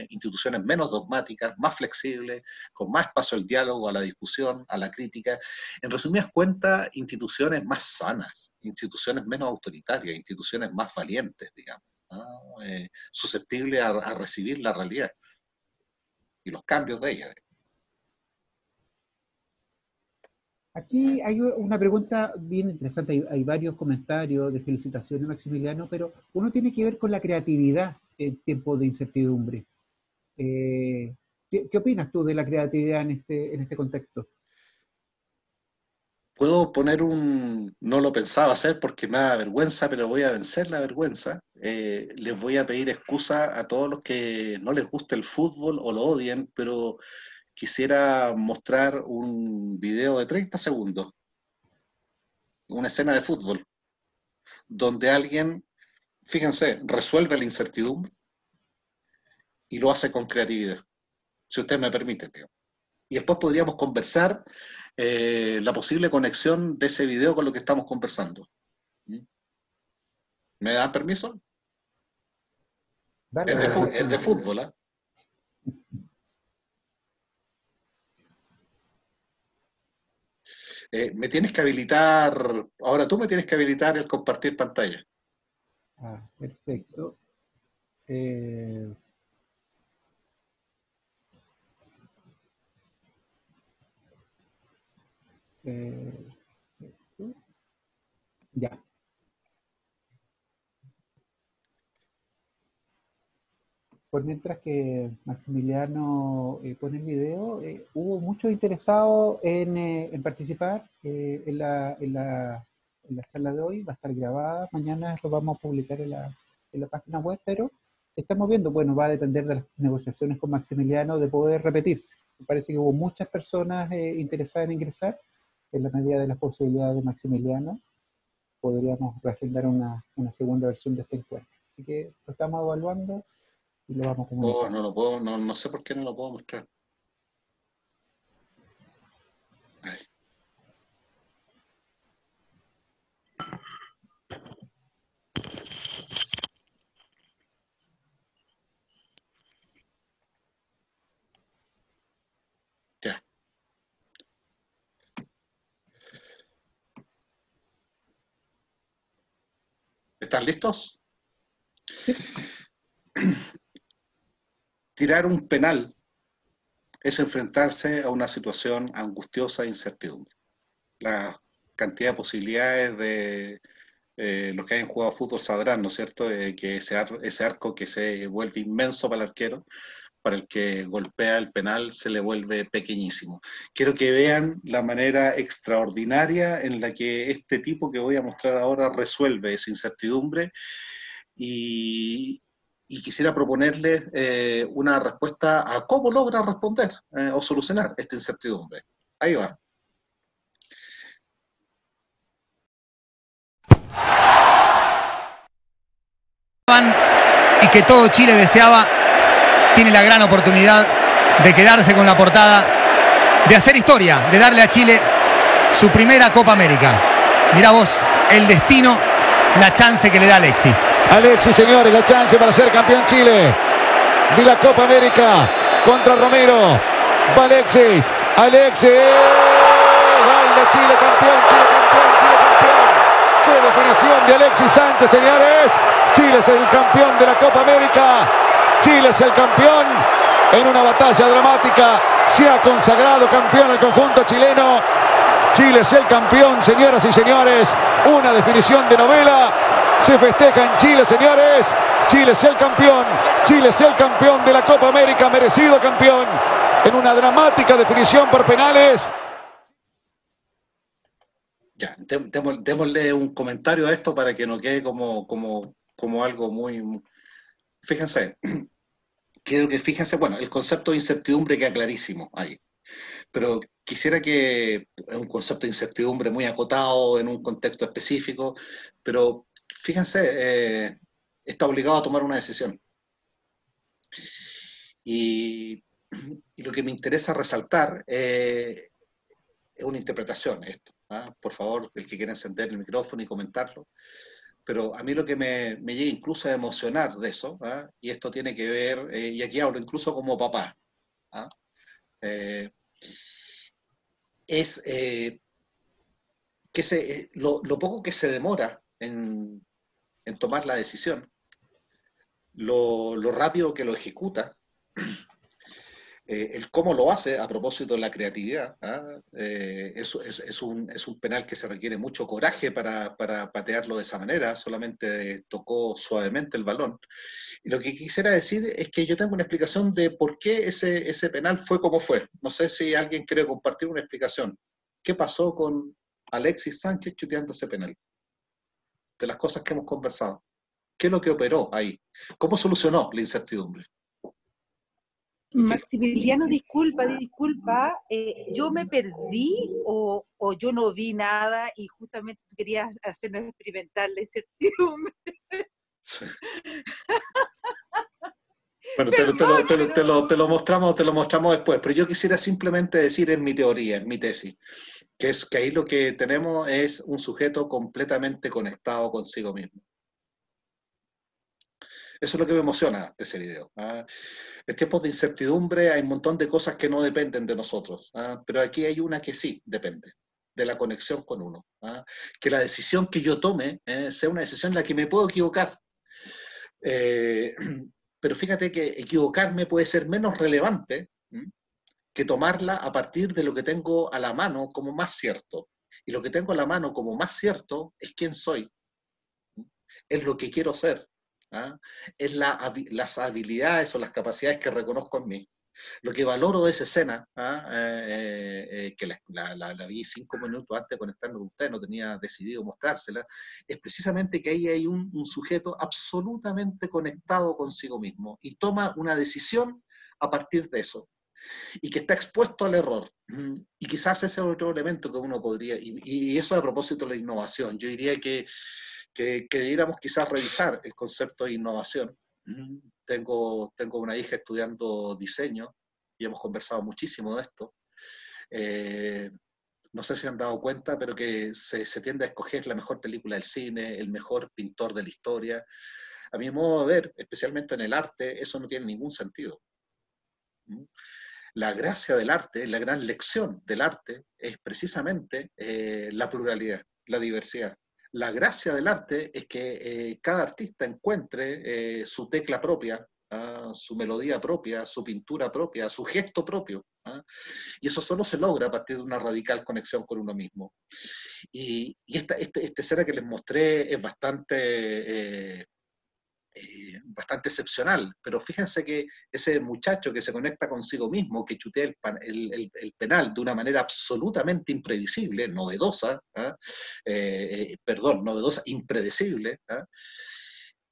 instituciones menos dogmáticas, más flexibles, con más espacio al diálogo, a la discusión, a la crítica. En resumidas cuentas, instituciones más sanas, instituciones menos autoritarias, instituciones más valientes, digamos, susceptibles a recibir la realidad y los cambios de ella.
Aquí hay una pregunta bien interesante, hay varios comentarios de felicitaciones, Maximiliano, pero uno tiene que ver con la creatividad en tiempos de incertidumbre. ¿Qué opinas tú de la creatividad en este contexto?
Puedo poner no lo pensaba hacer porque me da vergüenza, pero voy a vencer la vergüenza. Les voy a pedir excusa a todos los que no les guste el fútbol o lo odien, pero quisiera mostrar un video de 30 segundos, una escena de fútbol, donde alguien, fíjense, resuelve la incertidumbre y lo hace con creatividad, si usted me permite, tío. Y después podríamos conversar la posible conexión de ese video con lo que estamos conversando. ¿Me dan permiso?
Dale,
es de fútbol, ¿eh? Me tienes que habilitar, ahora tú me tienes que habilitar el compartir pantalla.
Perfecto. Ya. Por mientras que Maximiliano pone el video, hubo muchos interesados en participar en la charla de hoy. Va a estar grabada, mañana lo vamos a publicar en la página web, pero estamos viendo, bueno, va a depender de las negociaciones con Maximiliano de poder repetirse. Me parece que hubo muchas personas interesadas en ingresar. En la medida de las posibilidades de Maximiliano, podríamos reagendar una segunda versión de este encuentro. Así que lo estamos evaluando y lo vamos a comunicar.
No lo puedo, no sé por qué no lo puedo mostrar. Ay. Ya. ¿Están listos?
Sí.
Tirar un penal es enfrentarse a una situación angustiosa e incertidumbre. La cantidad de posibilidades de los que hayan jugado fútbol sabrán, ¿no es cierto?, que ese arco que se vuelve inmenso para el arquero, para el que golpea el penal se le vuelve pequeñísimo. Quiero que vean la manera extraordinaria en la que este tipo que voy a mostrar ahora resuelve esa incertidumbre y quisiera proponerles una respuesta a cómo logra responder o solucionar esta incertidumbre. Ahí va.
Y que todo Chile deseaba, tiene la gran oportunidad de quedarse con la portada, de hacer historia, de darle a Chile su primera Copa América. Mirá vos, el destino, la chance que le da Alexis.
Alexis, señores, la chance para ser campeón Chile de la Copa América contra Romero. Va Alexis, gol de Chile, campeón, Chile campeón, Chile campeón. ¡Qué definición de Alexis Sánchez, señores! Chile es el campeón de la Copa América. Chile es el campeón en una batalla dramática. Se ha consagrado campeón el conjunto chileno. Chile es el campeón, señoras y señores. Una definición de novela. Se festeja en Chile, señores. Chile es el campeón. Chile es el campeón de la Copa América, merecido campeón. En una dramática definición por penales.
Ya, démosle un comentario a esto para que no quede como algo muy... Fíjense, fíjense, bueno, el concepto de incertidumbre queda clarísimo ahí, pero quisiera que, es un concepto de incertidumbre muy acotado en un contexto específico, pero fíjense, está obligado a tomar una decisión. Y lo que me interesa resaltar es una interpretación esto. Por favor, el que quiera encender el micrófono y comentarlo. Pero a mí lo que me llega incluso a emocionar de eso, y esto tiene que ver, y aquí hablo incluso como papá, es que lo poco que se demora en tomar la decisión, lo rápido que lo ejecuta, el cómo lo hace a propósito de la creatividad, es un penal que se requiere mucho coraje para patearlo de esa manera, solamente tocó suavemente el balón. Y lo que quisiera decir es que yo tengo una explicación de por qué ese penal fue como fue. No sé si alguien quiere compartir una explicación. ¿Qué pasó con Alexis Sánchez chuteando ese penal? De las cosas que hemos conversado. ¿Qué es lo que operó ahí? ¿Cómo solucionó la incertidumbre?
Maximiliano, disculpa, yo me perdí o yo no vi nada y justamente tú querías hacernos experimentar la incertidumbre.
Sí. Bueno, te lo mostramos después, pero yo quisiera simplemente decir en mi teoría, en mi tesis, que es que ahí lo que tenemos es un sujeto completamente conectado consigo mismo. Eso es lo que me emociona de ese video. En tiempos de incertidumbre hay un montón de cosas que no dependen de nosotros, pero aquí hay una que sí depende, de la conexión con uno. Que la decisión que yo tome sea una decisión en la que me puedo equivocar. Pero fíjate que equivocarme puede ser menos relevante que tomarla a partir de lo que tengo a la mano como más cierto. Y lo que tengo a la mano como más cierto es quién soy, es lo que quiero ser. Es las habilidades o las capacidades que reconozco en mí. Lo que valoro de esa escena, que la vi 5 minutos antes de conectarme con usted, no tenía decidido mostrársela, es precisamente que ahí hay un sujeto absolutamente conectado consigo mismo y toma una decisión a partir de eso, y que está expuesto al error. Y quizás ese es otro elemento que uno podría, y eso a propósito de la innovación, yo diría que debiéramos quizás revisar el concepto de innovación. Tengo una hija estudiando diseño y hemos conversado muchísimo de esto. No sé si han dado cuenta, pero que se tiende a escoger la mejor película del cine, el mejor pintor de la historia. A mi modo de ver, especialmente en el arte, eso no tiene ningún sentido. La gracia del arte, la gran lección del arte, es precisamente la pluralidad, la diversidad. La gracia del arte es que cada artista encuentre su tecla propia, su melodía propia, su pintura propia, su gesto propio. Y eso solo se logra a partir de una radical conexión con uno mismo. Y esta escena que les mostré es bastante excepcional, pero fíjense que ese muchacho que se conecta consigo mismo, que chutea el penal de una manera absolutamente imprevisible, novedosa, impredecible,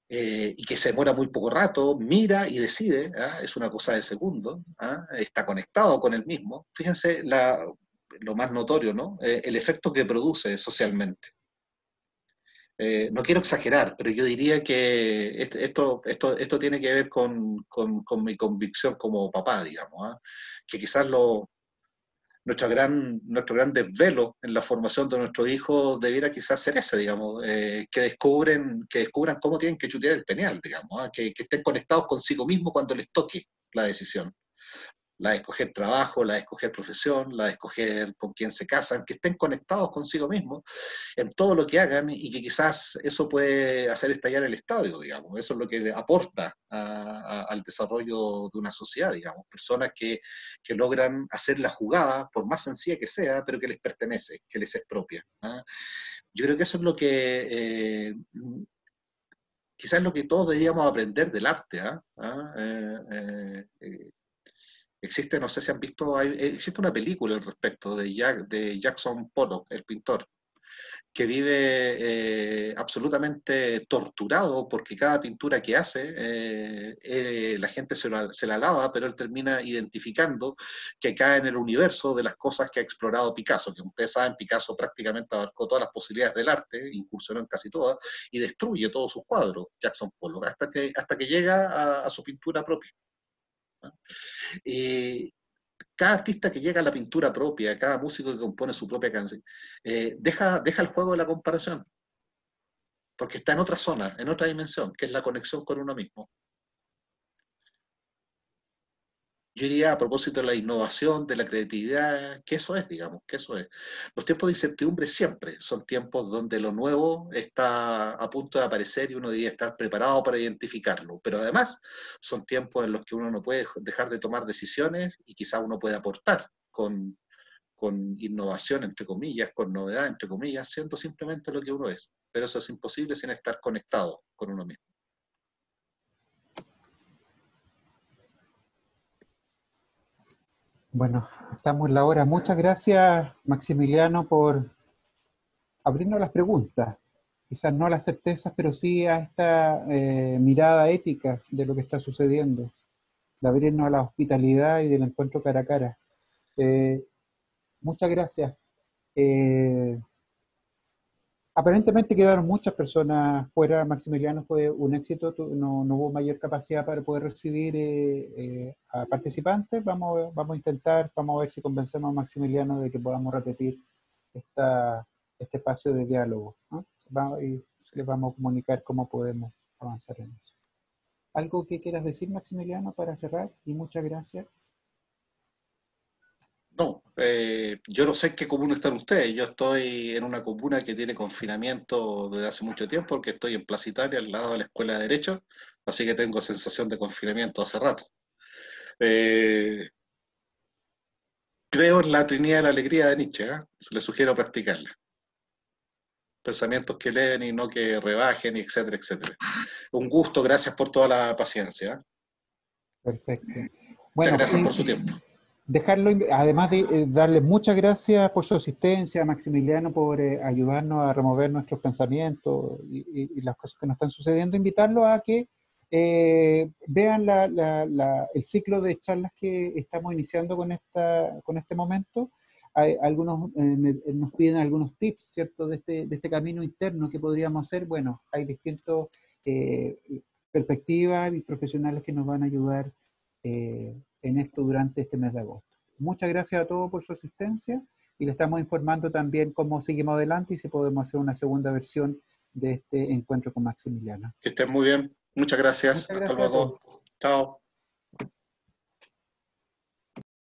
y que se demora muy poco rato, mira y decide, es una cosa de segundo, está conectado con él mismo. Fíjense lo más notorio, ¿no? El efecto que produce socialmente. No quiero exagerar, pero yo diría que esto tiene que ver con mi convicción como papá, digamos, que quizás nuestro gran desvelo en la formación de nuestros hijos debiera quizás ser ese, digamos, que descubran cómo tienen que chutear el penal, digamos, que estén conectados consigo mismo cuando les toque la decisión. la de escoger trabajo, la de escoger profesión, la de escoger con quién se casan, que estén conectados consigo mismos en todo lo que hagan y que quizás eso puede hacer estallar el estadio, digamos. Eso es lo que aporta al desarrollo de una sociedad, digamos. Personas que logran hacer la jugada, por más sencilla que sea, pero que les pertenece, que les es propia. Yo creo que eso es lo que... quizás lo que todos deberíamos aprender del arte. Existe, no sé si han visto, existe una película al respecto de Jackson Pollock, el pintor, que vive absolutamente torturado porque cada pintura que hace, la gente se la alaba, pero él termina identificando que cae en el universo de las cosas que ha explorado Picasso, que ustedes saben, Picasso prácticamente abarcó todas las posibilidades del arte, incursionó en casi todas, y destruye todos sus cuadros, Jackson Pollock, hasta que llega a su pintura propia. Cada artista que llega a la pintura propia, cada músico que compone su propia canción, deja el juego de la comparación, porque está en otra zona, en otra dimensión, que es la conexión con uno mismo. Yo diría, a propósito de la innovación, de la creatividad, que eso es, digamos, que eso es. Los tiempos de incertidumbre siempre son tiempos donde lo nuevo está a punto de aparecer y uno debería estar preparado para identificarlo. Pero además son tiempos en los que uno no puede dejar de tomar decisiones y quizá uno puede aportar con innovación, entre comillas, con novedad, entre comillas, siendo simplemente lo que uno es. Pero eso es imposible sin estar conectado con uno mismo.
Bueno, estamos en la hora. Muchas gracias, Maximiliano, por abrirnos las preguntas. Quizás no a las certezas, pero sí a esta mirada ética de lo que está sucediendo, de abrirnos a la hospitalidad y del encuentro cara a cara. Muchas gracias. Aparentemente quedaron muchas personas fuera. Maximiliano, fue un éxito, no hubo mayor capacidad para poder recibir a participantes. Vamos a intentar, vamos a ver si convencemos a Maximiliano de que podamos repetir este espacio de diálogo, ¿no? Y les vamos a comunicar cómo podemos avanzar en eso. ¿Algo que quieras decir, Maximiliano, para cerrar? Y muchas gracias.
No, yo no sé en qué comuna están ustedes. Yo estoy en una comuna que tiene confinamiento desde hace mucho tiempo, porque estoy en Plaza Italia, al lado de la Escuela de Derecho, así que tengo sensación de confinamiento hace rato. Creo en la Trinidad de la Alegría de Nietzsche, les sugiero practicarla. Pensamientos que eleven y no que rebajen, etcétera, etcétera. Un gusto, gracias por toda la paciencia.
Perfecto.
Bueno, muchas gracias por su tiempo.
Además de darle muchas gracias por su asistencia, Maximiliano, por ayudarnos a remover nuestros pensamientos y las cosas que nos están sucediendo, invitarlos a que vean el ciclo de charlas que estamos iniciando con este momento. Algunos nos piden algunos tips, ¿cierto?, de este camino interno que podríamos hacer. Bueno, hay distintas perspectivas y profesionales que nos van a ayudar en esto durante este mes de agosto. Muchas gracias a todos por su asistencia y le estamos informando también cómo seguimos adelante y si podemos hacer una segunda versión de este encuentro con Maximiliano.
Que estén muy bien. Muchas gracias. Hasta luego. Chao.